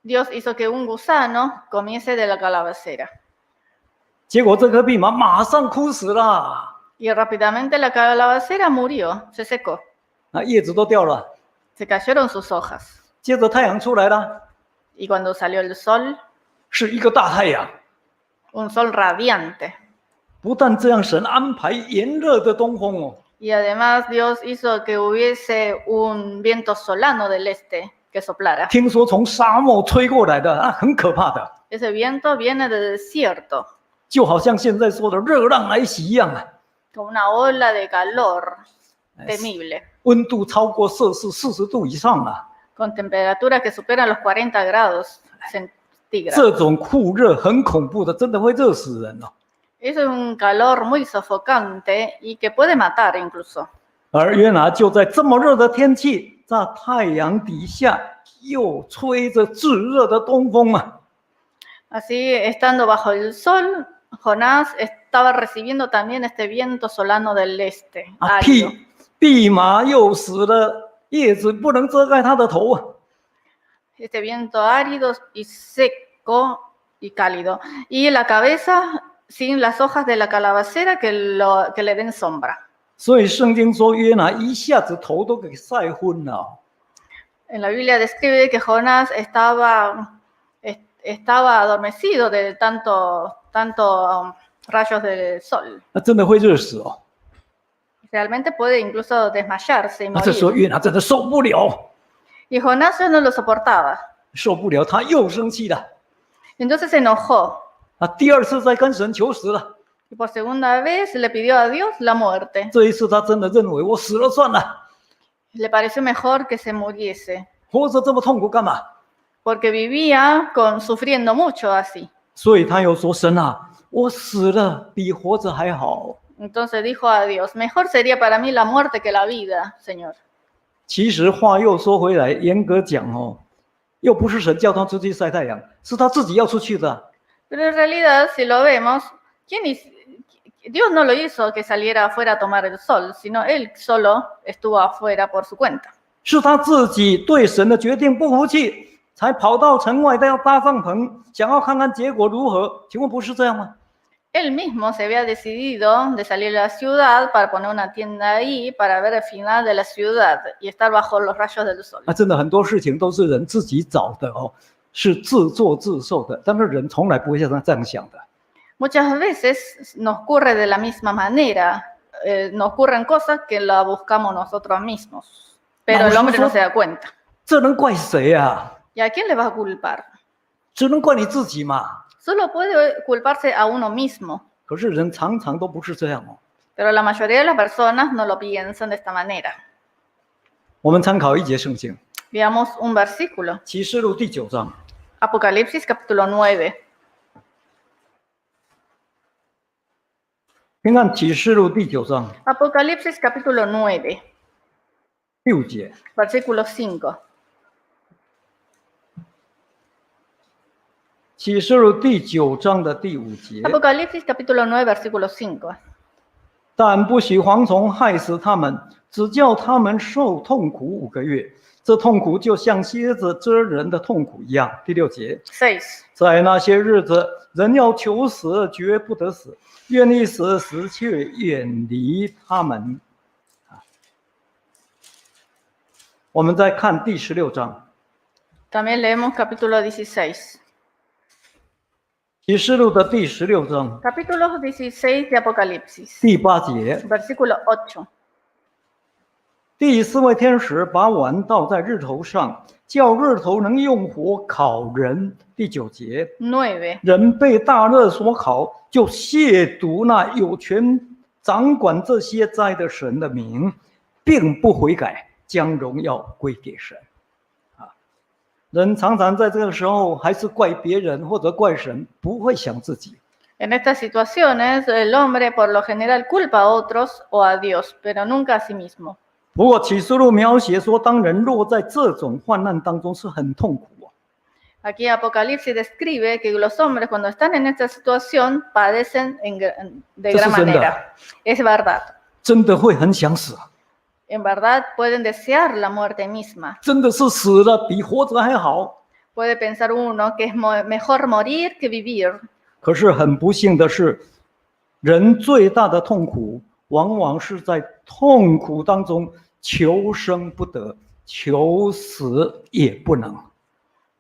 Speaker 2: Dios hizo que un gusano comiese de la calabacera.
Speaker 1: 结果这棵蓖麻马上枯死了，
Speaker 2: Y rápidamente la calabacera murió, se secó.
Speaker 1: 叶子都掉了。
Speaker 2: Se cayeron sus hojas.
Speaker 1: 接着太阳出来了，
Speaker 2: Y cuando salió el sol,
Speaker 1: 是一个大太阳。
Speaker 2: un sol radiante.
Speaker 1: 不但这样，神安排炎热的东风哦，
Speaker 2: Y además Dios hizo que hubiese un viento solano del este que soplara.
Speaker 1: 听说从沙漠吹过来的啊，很可怕的，
Speaker 2: Ese viento viene del desierto,
Speaker 1: 就好像现在说的热浪来袭一样啊，
Speaker 2: como una ola de calor temible,
Speaker 1: 温度超过摄氏40度以上啊，
Speaker 2: con temperaturas que superan los 40 grados centígrados.
Speaker 1: 这种酷热很恐怖的，真的会热死人哦。
Speaker 2: Eso es un calor muy sofocante y que puede matar incluso.
Speaker 1: 而约拿就在这么热的天气，在太阳底下，又吹着炙热的东风啊！
Speaker 2: Así, estando bajo el sol, Jonás estaba recibiendo también este viento solano del este,
Speaker 1: 啊，
Speaker 2: árido.
Speaker 1: 蓖麻又死了，叶子不能遮盖他的头啊！
Speaker 2: Este viento árido y seco y cálido. Y la cabeza sin las hojas de la calabacera que le den sombra.
Speaker 1: 所以圣经说，约拿一下子头都给晒昏了。
Speaker 2: En la Biblia describe que Jonás estaba adormecido de tanto rayos del sol.
Speaker 1: 那真的会热死哦！
Speaker 2: Realmente puede incluso desmayarse y
Speaker 1: 那这时候
Speaker 2: morir.
Speaker 1: 约拿真的受不了，
Speaker 2: Y Jonás ya no lo soportaba.
Speaker 1: 受不了，他又生气了。
Speaker 2: Entonces se enojó
Speaker 1: 啊，第二次再跟神求死了。
Speaker 2: y por segunda vez le pidió a Dios la muerte.
Speaker 1: 这一次他真的认为我死了算了，
Speaker 2: Le pareció mejor que se muriese,
Speaker 1: 活着这么痛苦干嘛？
Speaker 2: porque vivía sufriendo mucho así.
Speaker 1: 所以他又说：“神啊，我死了比活着还好。”
Speaker 2: Entonces dijo a Dios, mejor sería para mí la muerte que la vida, Señor.
Speaker 1: 其实话又说回来，严格讲哦，又不是神叫他出去晒太阳，是他自己要出去的。
Speaker 2: Pero en realidad, si lo vemos, Dios no lo hizo que saliera afuera a tomar el sol, sino él solo estuvo afuera por su cuenta.
Speaker 1: 是他自己对神的决定不服气，才跑到城外要搭帐篷，想要看看结果如何。请问不是这样吗？
Speaker 2: Él mismo se había decidido de salir a la ciudad para poner una tienda ahí, para ver el final de la ciudad y estar bajo los rayos del sol.
Speaker 1: 真的很多事情都是人自己找的哦，是自作自受的，但是人从来不会像他这样想的。
Speaker 2: Muchas veces nos ocurre de la misma manera, nos ocurren cosas que la buscamos nosotros mismos, pero el hombre no se da cuenta.
Speaker 1: 这能怪谁啊？
Speaker 2: ¿Y a quién le va a culpar?
Speaker 1: 只能怪你自己嘛。
Speaker 2: Solo puede culparse a uno mismo,
Speaker 1: 可是人常常都不是这样哦。
Speaker 2: pero la mayoría de las personas no lo piensan de esta manera.
Speaker 1: 我们参考一节圣经，
Speaker 2: Veamos un versículo,
Speaker 1: 启示录第9章。
Speaker 2: Apocalipsis capítulo 9.
Speaker 1: 请看启示录第9章
Speaker 2: Apocalipsis capítulo 9,
Speaker 1: 第5节。
Speaker 2: versículo 5.
Speaker 1: 启示录第9章的第5节。
Speaker 2: Apocalipsis capítulo 9, versículo 5.
Speaker 1: 但不许蝗虫害死他们，只叫他们受痛苦5个月。这痛苦就像蝎子蛰人的痛苦一样。第6节，
Speaker 2: 6.
Speaker 1: 在那些日子，人要求死，绝不得死；愿意死，死却远离他们。我们再看第16章，
Speaker 2: También leemos capítulo 16.
Speaker 1: 启示录的第16章
Speaker 2: Capítulo 16 de Apocalipsis,
Speaker 1: 第8节。
Speaker 2: versículo 8.
Speaker 1: 第4位天使把碗倒在日头上，叫日头能用火烤人。第9节，
Speaker 2: 9.
Speaker 1: 人被大热所烤，就亵渎那有权掌管这些灾的神的名，并不悔改，将荣耀归给神。人常常在这个时候还是怪别人或者怪神，不会想自己。
Speaker 2: En estas situaciones, el hombre por lo general culpa a otros o a Dios, pero nunca a sí mismo.
Speaker 1: 不过启示录描写说，当人落在这种患难当中是很痛苦哦。
Speaker 2: Aquí Apocalipsis describe que los hombres cuando están en esta situación padecen de gran manera. Es verdad.
Speaker 1: 真的会很想死，
Speaker 2: En verdad pueden desear la muerte misma.
Speaker 1: 真的是死了比活着还好。
Speaker 2: Puede pensar uno que es mejor morir que vivir.
Speaker 1: 可是很不幸的是，人最大的痛苦，往往是在痛苦当中求生不得，求死也不能。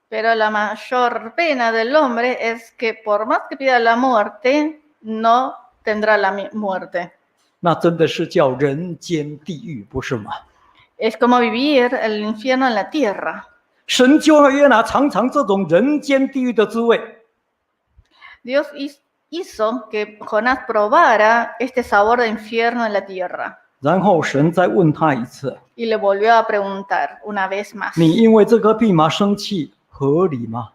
Speaker 2: Pero la mayor pena del hombre es que por más que pida la muerte, no tendrá la muerte.
Speaker 1: 那真的是叫人间地狱，不是吗？
Speaker 2: Es como vivir el infierno en la tierra.
Speaker 1: 神就要约拿尝尝这种人间地狱的滋味。
Speaker 2: Dios hizo que Jonás probara este sabor de infierno en la tierra.
Speaker 1: 然后神再问他一次
Speaker 2: Y le volvió a preguntar una vez más.
Speaker 1: 你因为这颗蓖麻生气，合理吗？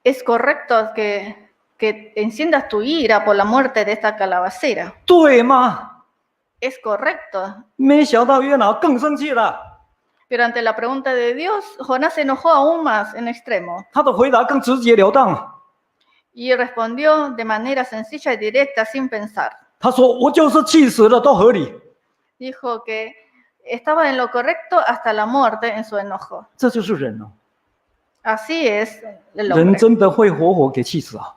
Speaker 2: ¿Es correcto que que enciendas tu ira por la muerte de esta calabacera.
Speaker 1: 对吗？
Speaker 2: Es correcto.
Speaker 1: 没想到约拿更生气了，
Speaker 2: Pero ante la pregunta de Dios, Jonás se enojó aún más en extremo
Speaker 1: 他的回答更直截了当。
Speaker 2: y respondió de manera sencilla y directa sin pensar.
Speaker 1: 他说：“我就是气死了都合理。
Speaker 2: Dijo que estaba en lo correcto hasta la muerte en su enojo. ”
Speaker 1: 这就是人哦，
Speaker 2: Así es el
Speaker 1: 人
Speaker 2: hombre.
Speaker 1: 真的会活活给气死啊！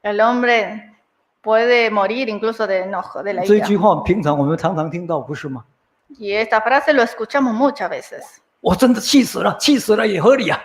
Speaker 2: El hombre puede morir incluso de enojo, de la
Speaker 1: 这
Speaker 2: ira.
Speaker 1: 句话平常我们常常听到，不是吗？
Speaker 2: Y esta frase lo escuchamos muchas veces.
Speaker 1: 我真的气死了，气死了也合理啊！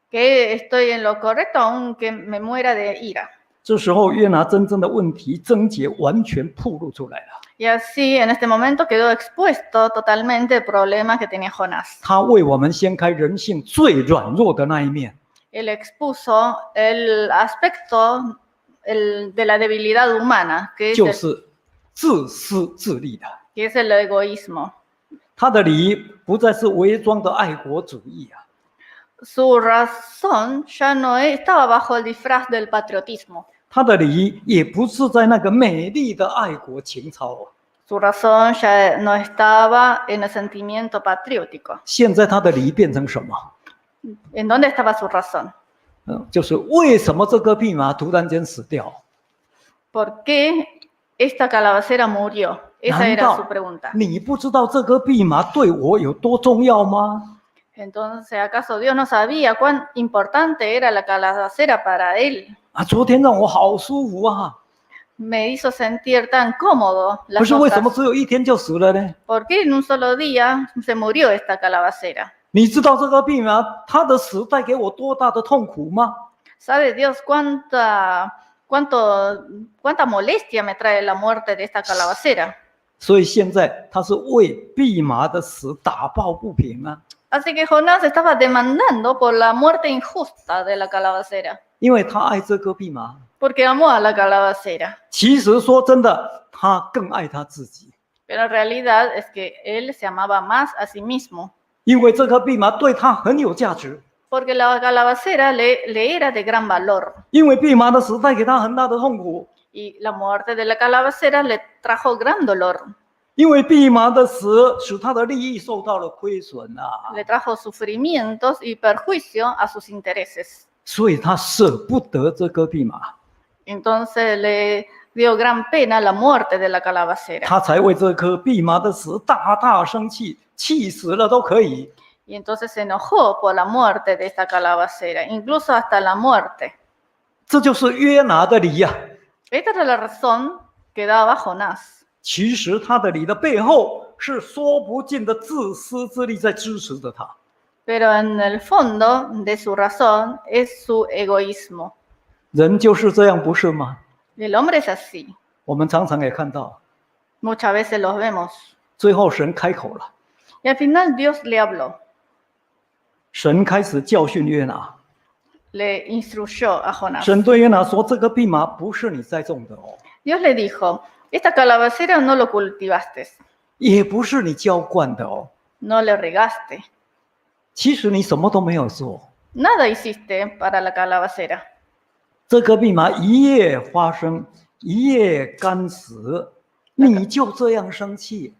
Speaker 2: Que estoy en lo correcto aunque me muera de ira.
Speaker 1: 这时候约拿真正的问题症结完全暴露出来了。
Speaker 2: Y así en este momento quedó expuesto totalmente el problema que tenía Jonás.
Speaker 1: 他为我们掀开人性最软弱的那一面，
Speaker 2: Él expuso el aspecto de la debilidad humana,
Speaker 1: 就是自私自利的。
Speaker 2: que es el egoísmo.
Speaker 1: 他的理不再是伪装的爱国主义啊，
Speaker 2: Su razón ya no estaba bajo el disfraz del patriotismo.
Speaker 1: 他的理也不是在那个美丽的爱国情操啊。
Speaker 2: Su razón ya no estaba en el sentimiento patriótico.
Speaker 1: 现在他的理变成什么？
Speaker 2: ¿En dónde estaba su razón?
Speaker 1: 就是为什么这个蓖麻突然间死掉？
Speaker 2: ¿Por qué esta calabacera murió? Esa
Speaker 1: 难
Speaker 2: era
Speaker 1: 道
Speaker 2: su pregunta.
Speaker 1: 你不知道这颗蓖麻对我有多重要吗？
Speaker 2: Entonces, ¿acaso Dios no sabía cuán importante era la calabacera para él?
Speaker 1: 啊，昨天让我好舒服啊！
Speaker 2: Me hizo sentir tan cómodo
Speaker 1: 可
Speaker 2: las
Speaker 1: 是为什么
Speaker 2: hojas.
Speaker 1: 只有一天就死了呢？
Speaker 2: ¿Por qué en un solo día se murió esta calabacera?
Speaker 1: 你知道这个蓖麻它的死带给我多大的痛苦吗？
Speaker 2: ¿Sabe Dios cuánta molestia me trae la muerte de esta calabacera?
Speaker 1: 所以现在他是为蓖麻的死打抱不平啊，
Speaker 2: Así que Jonás estaba demandando por la muerte injusta de la calabacera,
Speaker 1: 因为他爱这颗蓖麻。
Speaker 2: porque amó a la calabacera.
Speaker 1: 其实说真的，他更爱他自己，
Speaker 2: Pero en realidad es que él se amaba más a sí mismo,
Speaker 1: 因为这颗蓖麻对他很有价值，
Speaker 2: porque la calabacera le era de gran valor
Speaker 1: 因为蓖麻的死带给他很大的痛苦，
Speaker 2: y la muerte de la calabacera le trajo gran dolor,
Speaker 1: 因为蓖麻的死使他的利益受到了亏损啊，
Speaker 2: le trajo sufrimientos y perjuicio a sus intereses.
Speaker 1: 所以他舍不得这颗蓖麻，
Speaker 2: Entonces le dio gran pena la muerte de la calabacera.
Speaker 1: 他才为这颗蓖麻的死大大生气，气死了都可以。
Speaker 2: Y entonces se enojó por la muerte de esta calabacera, incluso hasta la muerte.
Speaker 1: 这就是约拿的理呀、
Speaker 2: Esta era la razón que daba Jonás.
Speaker 1: 其实他的理的背后是说不尽的自私自利在支持着他。
Speaker 2: Pero en el fondo de su razón es su egoísmo.
Speaker 1: 人就是这样，不是吗？
Speaker 2: El hombre es así.
Speaker 1: 我们常常也看到，
Speaker 2: Muchas veces los vemos.
Speaker 1: 最后神开口了，
Speaker 2: Y al final Dios le habló,
Speaker 1: 神开始教训约拿。
Speaker 2: le instruyó a Jonás.
Speaker 1: 神对约拿说：“这个蓖麻不是你栽种的哦，
Speaker 2: Dios le dijo, esta calabacera no lo cultivaste,
Speaker 1: 也不是你浇灌的哦。
Speaker 2: no le regaste,
Speaker 1: 其实你什么都没有做。
Speaker 2: nada hiciste para la calabacera.
Speaker 1: 这颗蓖麻一夜发生，一夜干死，你就这样生气？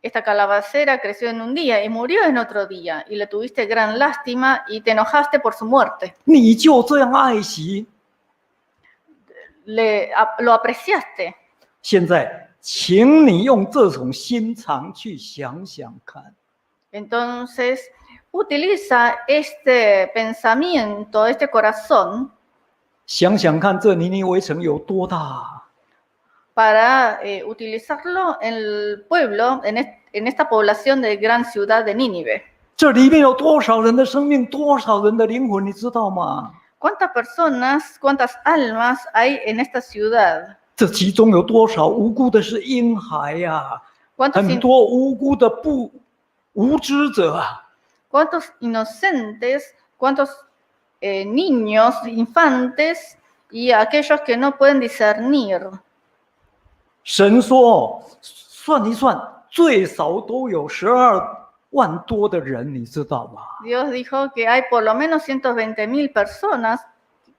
Speaker 2: Esta calabacera creció en un día y murió en otro día, y le tuviste gran lástima y te enojaste por su muerte.
Speaker 1: 你就这样爱惜？
Speaker 2: Lo apreciaste.
Speaker 1: 现在，请你用这种心肠去想想看。
Speaker 2: Entonces, utiliza este pensamiento, este corazón,
Speaker 1: 想想看，这尼尼微城有多大？
Speaker 2: para utilizarlo en el pueblo, en esta población de gran ciudad de Nínive.
Speaker 1: 这里面有多少人的生命，多少人的灵魂，你知道吗？
Speaker 2: ¿Cuántas personas, cuántas almas hay en esta ciudad?
Speaker 1: 这其中有多少无辜的是婴孩呀、
Speaker 2: ¿Cuántos,
Speaker 1: 很多无辜的无知者啊！
Speaker 2: cuántos inocentes, cuántos niños, infantes y aquellos que no pueden discernir?
Speaker 1: 神说，算一算，最少都有12万多的人，你知道吗？
Speaker 2: Dios dijo que hay por lo menos 120,000 personas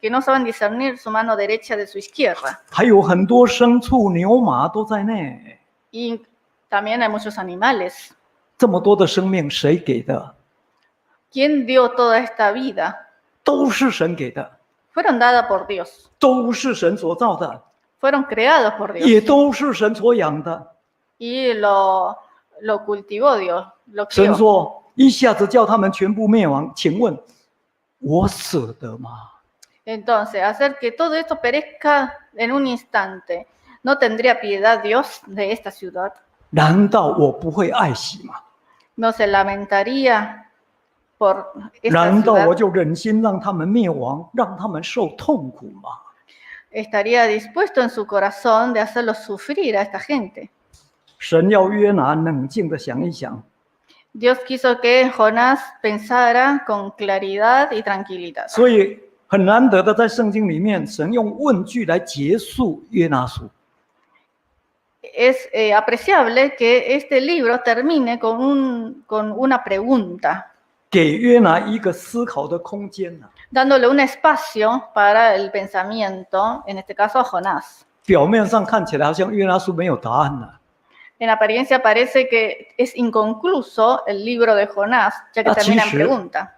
Speaker 2: que no saben discernir su mano derecha de su izquierda.
Speaker 1: 还有很多牲畜、牛马都在内。
Speaker 2: Y también hay muchos animales.
Speaker 1: 这么多的生命，谁给的？
Speaker 2: ¿Quién dio toda esta vida?
Speaker 1: 都是神给的，
Speaker 2: Fueron dadas por Dios,
Speaker 1: 都是神所造的，
Speaker 2: fueron creados por Dios
Speaker 1: 也都是神所养的。
Speaker 2: y lo cultivó Dios, lo
Speaker 1: 神
Speaker 2: crió.
Speaker 1: 说：“一下子叫他们全部灭亡，请问我舍得吗？
Speaker 2: Entonces, hacer que todo esto perezca en un instante, ¿no tendría piedad Dios de esta ciudad?
Speaker 1: 难道我不会爱惜吗？
Speaker 2: ¿No se lamentaría por esta
Speaker 1: 难道我
Speaker 2: ciudad?
Speaker 1: 就忍心让他们灭亡，让他们受痛苦吗？”
Speaker 2: ¿Estaría dispuesto en su corazón de hacerlo sufrir a esta gente?
Speaker 1: 神要约拿冷静的想一想，
Speaker 2: Dios quiso que Jonás pensara con claridad y tranquilidad.
Speaker 1: 所以很难得的在圣经里面，神用问句来结束约拿书。
Speaker 2: Es apreciable que este libro termine con una pregunta,
Speaker 1: 给约拿一个思考的空间呢、
Speaker 2: dándole un espacio para el pensamiento, en este caso a Jonás.
Speaker 1: 表面上看起来好像约拿书没有答案呢、
Speaker 2: En apariencia parece que es inconcluso el libro de Jonás, ya que termina en pregunta.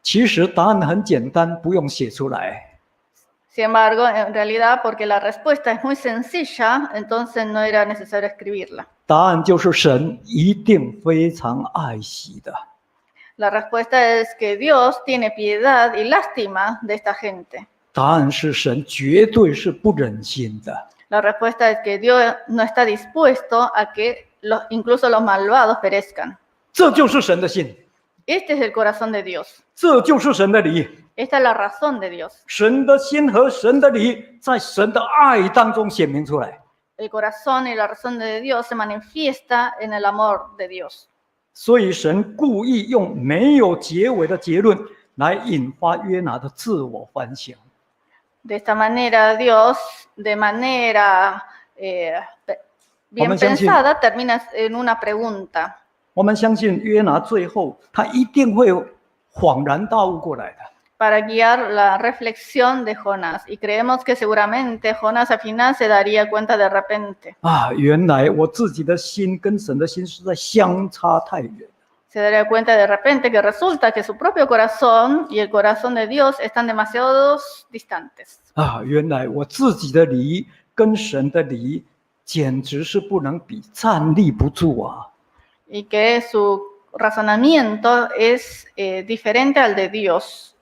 Speaker 1: 其实答案很简单，不用写出来。
Speaker 2: Sin embargo, en realidad, porque la respuesta es muy sencilla, entonces no era necesario escribirla.
Speaker 1: 答案就是神一定非常爱惜的。
Speaker 2: La respuesta es que Dios tiene piedad y lástima de esta gente.
Speaker 1: 答案是神绝对是不忍心的。
Speaker 2: La respuesta es que Dios no está dispuesto a que incluso los malvados perezcan.
Speaker 1: 这就是神的心，
Speaker 2: Este es el corazón de Dios.
Speaker 1: 这就是神的理。
Speaker 2: Esta es la razón de Dios.
Speaker 1: 神的心和神的理在神的爱当中显明出来。
Speaker 2: El corazón y la razón de Dios se manifiesta en el amor de Dios.
Speaker 1: 所以神故意用没有结尾的结论来引发约拿的自我反省。
Speaker 2: De esta manera, Dios, de manera bien pensada, termina en una pregunta.
Speaker 1: 我们相信约拿最后他一定会恍然大悟过来的。
Speaker 2: Para guiar la reflexión de Jonás. Y creemos que seguramente Jonás al final se daría cuenta de repente.
Speaker 1: 啊，原来我自己的心跟神的心实在相差太远。
Speaker 2: Se daría cuenta de repente que resulta que su propio corazón y el corazón de Dios están demasiado distantes.
Speaker 1: 啊，原来我自己的理跟神的理简直是不能比，站立不住啊！
Speaker 2: Y que su razonamiento es diferente al de Dios.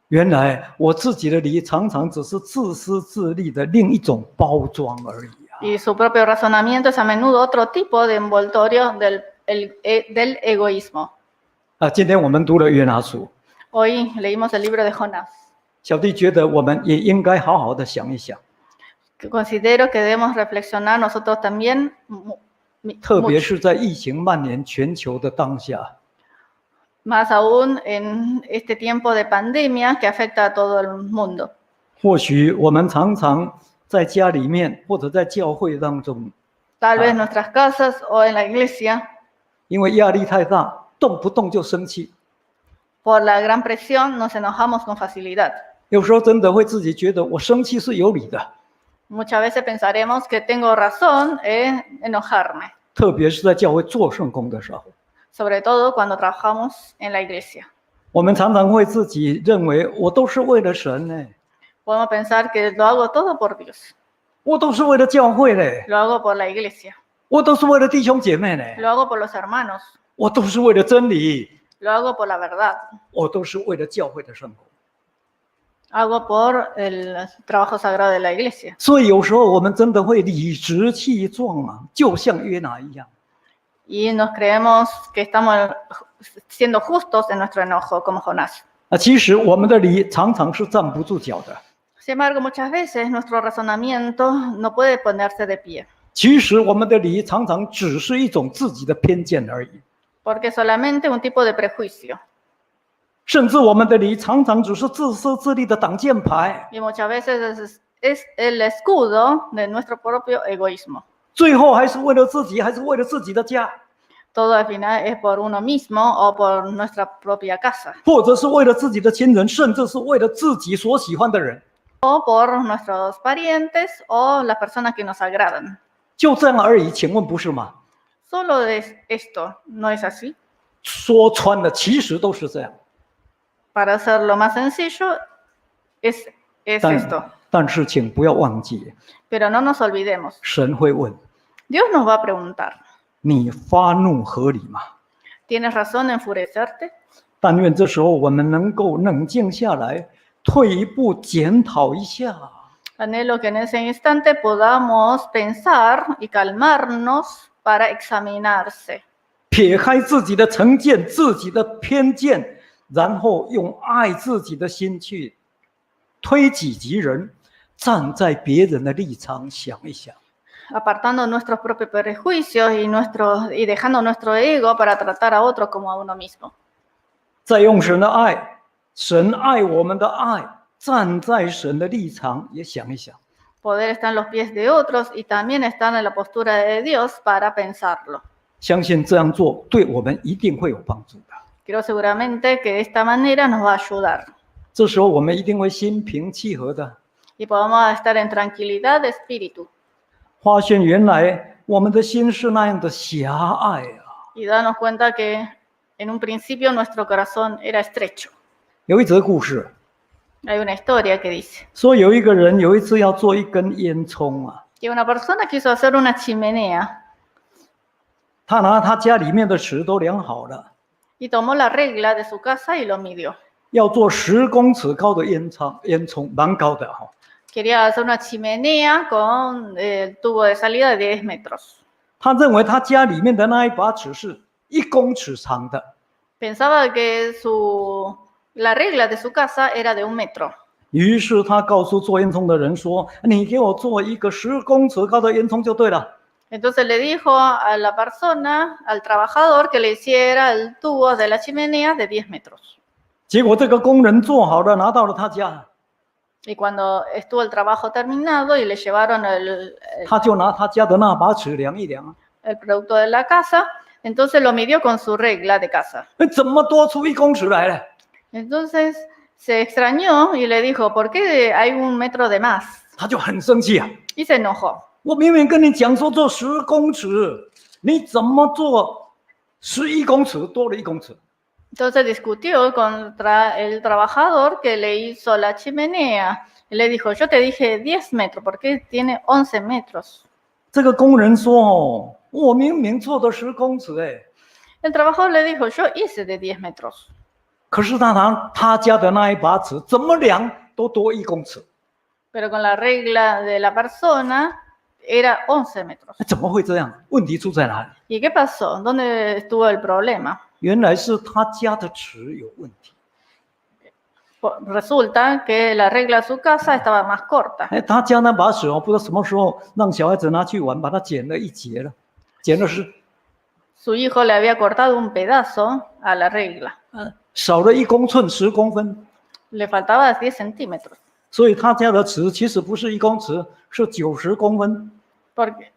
Speaker 1: 原来我自己的理常常只是自私自利的另一种包装而已啊！
Speaker 2: Y su propio razonamiento es a menudo otro tipo de envoltorio del egoísmo.
Speaker 1: 啊，今天我们读了约拿书，
Speaker 2: Hoy leímos el libro de Jonás.
Speaker 1: 小弟觉得我们也应该好好的想一想，
Speaker 2: Considero que debemos reflexionar nosotros también
Speaker 1: 特别
Speaker 2: mucho.
Speaker 1: 是在疫情蔓延全球的当下，
Speaker 2: Más aún en este tiempo de pandemia que afecta a todo el mundo.
Speaker 1: 或许我们常常在家里面或者在教会当中，
Speaker 2: Tal vez en nuestras casas o en la iglesia,
Speaker 1: 因为压力太大，动不动就生气，
Speaker 2: por la gran presión nos enojamos con facilidad.
Speaker 1: 有时候真的会自己觉得我生气是有理的，
Speaker 2: Muchas veces pensaremos que tengo razón en enojarme,
Speaker 1: 特别是在教会做圣工的时候，
Speaker 2: sobre todo cuando trabajamos en la iglesia.
Speaker 1: 我们常常会自己认为我都是为了神呢，
Speaker 2: Podemos pensar que lo hago todo por Dios,
Speaker 1: 我都是为了教会嘞，
Speaker 2: lo hago por la iglesia,
Speaker 1: 我都是为了弟兄姐妹呢，
Speaker 2: lo hago por los hermanos,
Speaker 1: 我都是为了真理，
Speaker 2: lo hago por la verdad,
Speaker 1: 我都是为了教会的圣工。
Speaker 2: hago por el trabajo sagrado de la iglesia.
Speaker 1: 所以有时候我们真的会理直气壮啊，就像约拿一样。
Speaker 2: Y nos creemos que estamos siendo justos en nuestro enojo, como Jonás.
Speaker 1: 啊，其实我们的理常常是站不住脚的。
Speaker 2: Sin embargo, muchas veces nuestro razonamiento no puede ponerse de pie,
Speaker 1: 其实我们的理常常只是一种自己的偏见而已，
Speaker 2: porque solamente un tipo de prejuicio.
Speaker 1: 甚至我们的理常常只是自私自利的挡箭牌，
Speaker 2: Y muchas veces es el escudo de nuestro propio egoísmo.
Speaker 1: 最后还是为了自己，还是为了自己的家，
Speaker 2: Todo al final es por uno mismo o por nuestra propia casa,
Speaker 1: 或者是为了自己的亲人，甚至是为了自己所喜欢的人。
Speaker 2: o por nuestros parientes o las personas que nos agradan.
Speaker 1: 就这样而已，请问不是吗？
Speaker 2: Solo es esto, ¿no es así?
Speaker 1: 说穿了，其实都是这样。
Speaker 2: Para hacerlo más sencillo, es esto.
Speaker 1: 但是请不要忘记，
Speaker 2: Pero no nos olvidemos,
Speaker 1: 神会问
Speaker 2: Dios nos va a preguntar,
Speaker 1: 你发怒合理吗？
Speaker 2: ¿tienes razón en enfurecerte?
Speaker 1: 但愿这时候我们能够冷静下来，退一步检讨一下。
Speaker 2: Anhelo que en ese instante podamos pensar y calmarnos para examinarse.
Speaker 1: 撇开自己的成见、自己的偏见，然后用爱自己的心去推己及人，站在别人的立场想一想。
Speaker 2: Apartando nuestros propios prejuicios y dejando nuestro ego para tratar a otros como a uno mismo.
Speaker 1: 再用神的爱，神爱我们的爱，站在神的立场也想一想。
Speaker 2: Poder estar en los pies de otros y también estar en la postura de Dios para pensarlo.
Speaker 1: 相信这样做对我们一定会有帮助的。
Speaker 2: Creo seguramente que de esta manera nos va a ayudar
Speaker 1: 这时候我们一定会心平气和的
Speaker 2: y podamos estar en tranquilidad de espíritu
Speaker 1: 发现，原来我们的心是那样的狭隘啊！
Speaker 2: y darnos cuenta que en un principio nuestro corazón era estrecho.
Speaker 1: 有一则故事
Speaker 2: Hay una historia que dice
Speaker 1: 说，有一个人有一次要做一根烟囱啊，
Speaker 2: que una persona quiso hacer una chimenea
Speaker 1: 他拿他家里面的尺都量好了，
Speaker 2: y tomó la regla de su casa y lo midió.
Speaker 1: 要做10公尺高的烟囱，蛮高的哈。
Speaker 2: Quería hacer una chimenea con el tubo de salida de 10 metros.
Speaker 1: 他认为他家里面的那一把尺是1公尺长的，
Speaker 2: Pensaba que la regla de su casa era de 1 metro.
Speaker 1: 于是他告诉做烟囱的人说：“你给我做一个10公尺高的烟囱就对了。”
Speaker 2: Entonces le dijo a la persona, al trabajador, que le hiciera el tubo de la chimenea de 10 metros.
Speaker 1: 结果这个工人做好了，拿到了他家，
Speaker 2: Y cuando estuvo el trabajo terminado y le llevaron
Speaker 1: 他就拿他家的那把尺量一量，
Speaker 2: el producto de la casa, entonces lo midió con su regla de casa.
Speaker 1: 怎么多出1公尺来了？
Speaker 2: Entonces se extrañó y le dijo, ¿por qué hay 1 metro de más?
Speaker 1: 他就很生气啊！
Speaker 2: Y se enojó.
Speaker 1: 我明明跟你讲说做10公尺，你怎么做11公尺多了1公尺？
Speaker 2: Entonces discutió contra el trabajador que le hizo la chimenea. Y le dijo, yo te dije 10 metros, ¿por qué tiene 11 metros?
Speaker 1: 这个工人说：“哦，我明明做的10公尺哎，
Speaker 2: El trabajador le dijo, yo hice de 10 metros.
Speaker 1: 可是他拿他家的那一把尺怎么量都多1公尺，
Speaker 2: Pero con la regla de la persona era 11 metros.
Speaker 1: 怎么会这样？问题出在哪里？
Speaker 2: ¿Y qué pasó? ¿Dónde estuvo el problema?
Speaker 1: 原来是他家的尺有问题。
Speaker 2: Resulta que la regla de su casa estaba más corta.
Speaker 1: 哎，他家那把尺哦，不知道什么时候让小孩子拿去玩，把它剪了1截了，剪了
Speaker 2: Su hijo le había cortado un pedazo a la regla.
Speaker 1: 少了1公寸10公分，
Speaker 2: Le faltaba 10 centímetros.
Speaker 1: 所以他家的尺其实不是1公尺，是90公分。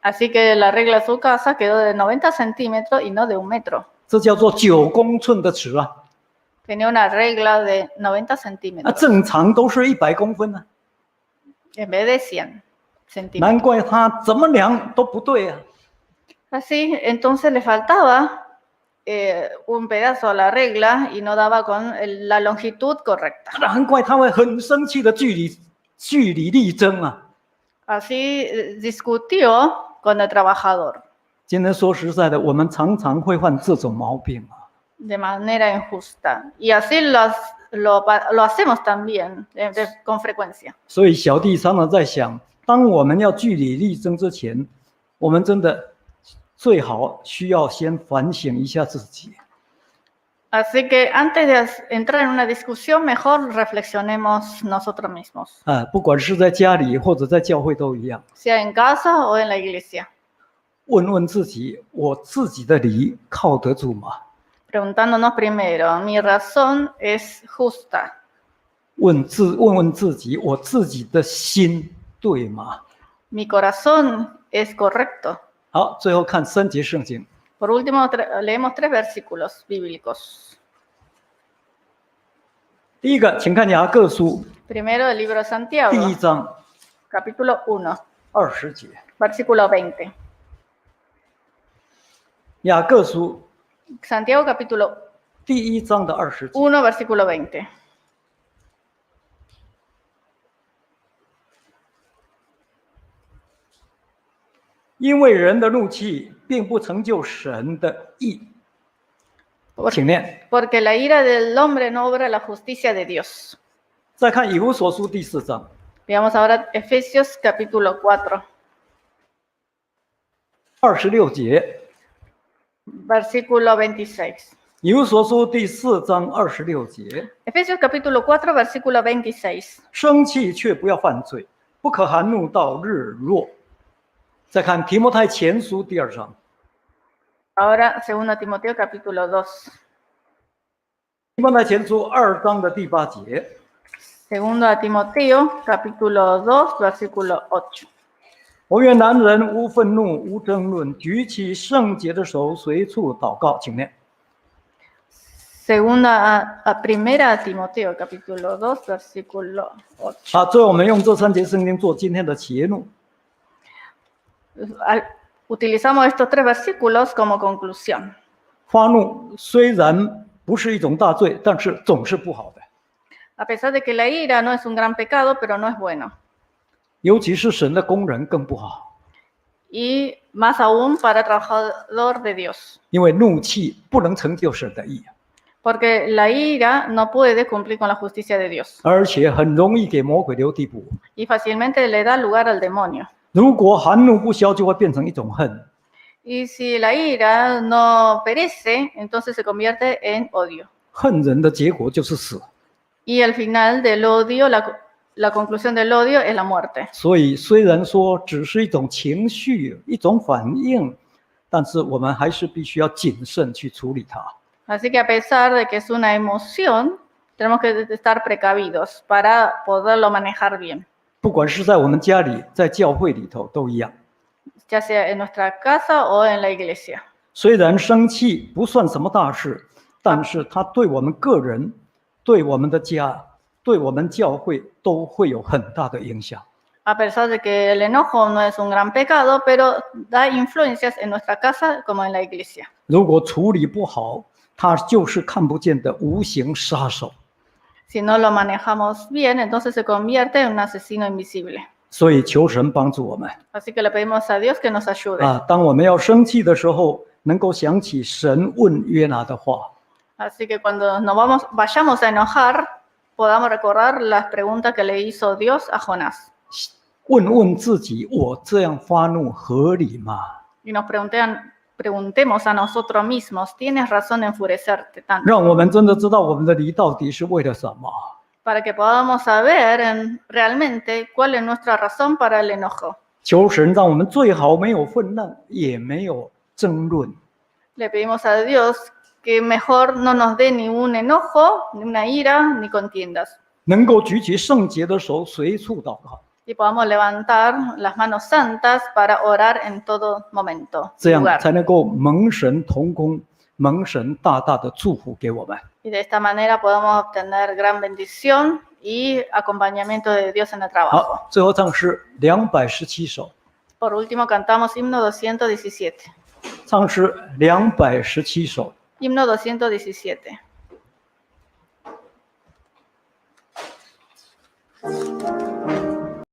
Speaker 2: Así que la regla de su casa quedó de 90 centímetros y no de 1 metro.
Speaker 1: 这叫做9公寸的尺啊！
Speaker 2: Tenía una regla de 90
Speaker 1: 啊，
Speaker 2: centímetros
Speaker 1: 正常都是100公分啊，
Speaker 2: en vez de 100 centímetros.
Speaker 1: 难怪他怎么量都不对啊！
Speaker 2: Así, entonces le faltaba un pedazo a la regla y no daba con la longitud correcta.
Speaker 1: 难怪他会很生气的据理力争啊！
Speaker 2: Así discutió con el trabajador
Speaker 1: 今天说实在的，我们常常会犯这种毛病啊。
Speaker 2: de manera injusta. Y así lo hacemos también con frecuencia.
Speaker 1: 所以小弟常常在想，当我们要据理力争之前，我们真的最好需要先反省一下自己。
Speaker 2: Así que antes de entrar en una discusión, mejor reflexionemos nosotros mismos,
Speaker 1: 不管是在家里或者在教会都一样，
Speaker 2: sea en casa o en la iglesia.
Speaker 1: 问问自己，我自己的理靠得住吗？
Speaker 2: Preguntándonos primero, ¿mi razón es justa?
Speaker 1: 问问自己，我自己的心对吗？
Speaker 2: ¿Mi corazón es correcto?
Speaker 1: 好，最后看3节圣经。
Speaker 2: Por último, leemos 3 versículos bíblicos.
Speaker 1: 第一个，请看雅各书
Speaker 2: Primero el libro de
Speaker 1: 第
Speaker 2: Santiago,
Speaker 1: 1章
Speaker 2: capítulo 1,
Speaker 1: 20节。
Speaker 2: versículo 20.
Speaker 1: 雅各书
Speaker 2: Santiago capítulo
Speaker 1: 第1章的20节。
Speaker 2: 1, versículo 20.
Speaker 1: 因为人的怒气并不成就神的义。请念。
Speaker 2: Porque la ira del hombre no obra la justicia de Dios.
Speaker 1: 再看以弗所书第4章
Speaker 2: Veamos ahora Efesios capítulo 4,
Speaker 1: 26节。
Speaker 2: versículo 26.
Speaker 1: 以弗所书第4章26节。
Speaker 2: Efesios capítulo 4, versículo 26.
Speaker 1: 生气却不要犯罪，不可含怒到日落。再看提摩太前书第2章。
Speaker 2: Ahora 2 Timoteo capítulo 2.
Speaker 1: 提摩太前书2章的第8节。
Speaker 2: 2 Timoteo capítulo 2, versículo 8.
Speaker 1: 我愿男人无愤怒无争论，举起圣洁的手，随处祷告。请念。
Speaker 2: Primera Timoteo capítulo 2, versículo 8.
Speaker 1: 好，最后我们用这3节圣经做今天的结论。
Speaker 2: Utilizamos estos 3 versículos como conclusión.
Speaker 1: 发怒虽然不是一种大罪，但是总是不好的，
Speaker 2: A pesar de que la ira no es un gran pecado, pero no es bueno.
Speaker 1: 尤其是神的工人更不好，
Speaker 2: Y más aún para trabajador de Dios.
Speaker 1: 因为怒气不能成就神的义，
Speaker 2: Porque la ira no puede cumplir con la justicia de Dios.
Speaker 1: 而且很容易给魔鬼留地步。
Speaker 2: Y fácilmente le da lugar al demonio.
Speaker 1: 如果含怒不消，就会变成一种恨。
Speaker 2: Y si la ira no perece, entonces se convierte en odio.
Speaker 1: 恨人的结果就是死。
Speaker 2: Y al final del odio, la conclusión del odio es la muerte.
Speaker 1: 所以虽然说只是一种情绪、一种反应，但是我们还是必须要谨慎去处理它。
Speaker 2: Así que a pesar de que es una emoción, tenemos que estar precavidos para poderlo manejar bien.
Speaker 1: 不管是在我们家里，在教会里头都一样。
Speaker 2: Ya sea en nuestra casa o en la iglesia.
Speaker 1: 虽然生气不算什么大事，但是它对我们个人、对我们的家、对我们教会都会有很大的影响。
Speaker 2: A pesar de que el enojo no es un gran pecado, pero da influencias en nuestra casa como en la iglesia.
Speaker 1: 如果处理不好，它就是看不见的无形杀手。
Speaker 2: Si no lo manejamos bien, entonces se convierte en un asesino invisible.
Speaker 1: 所以求神帮助我们
Speaker 2: Así que le pedimos a Dios que nos ayude.
Speaker 1: 当我们要生气的时候，能够想起神问约拿的话。
Speaker 2: Así que cuando vayamos a enojar, podamos recordar las preguntas que le hizo Dios a Jonás.
Speaker 1: 问问自己，我这样发怒合理吗？
Speaker 2: Y nos preguntemos a nosotros mismos, ¿tienes razón de enfurecerte tanto?
Speaker 1: 让我们真的知道我们的理到底是为了什么。
Speaker 2: Para que podamos saber realmente cuál es nuestra razón para el enojo.
Speaker 1: 求神让我们最好没有愤怒，也没有争论。
Speaker 2: Le pedimos a Dios que mejor no nos dé ni un enojo, ni una ira, ni contiendas.
Speaker 1: 能够举起圣洁的手，随处祷告，
Speaker 2: Y podamos levantar las manos santas para orar en todo momento.
Speaker 1: 这样
Speaker 2: lugar.
Speaker 1: 才能够蒙神同工，蒙神大大的祝福给我们。
Speaker 2: Y de esta manera podemos obtener gran bendición y acompañamiento de Dios en el trabajo.
Speaker 1: 好，最后唱诗217首，
Speaker 2: Por último, cantamos himno 217.
Speaker 1: 唱诗217首。
Speaker 2: Himno 217.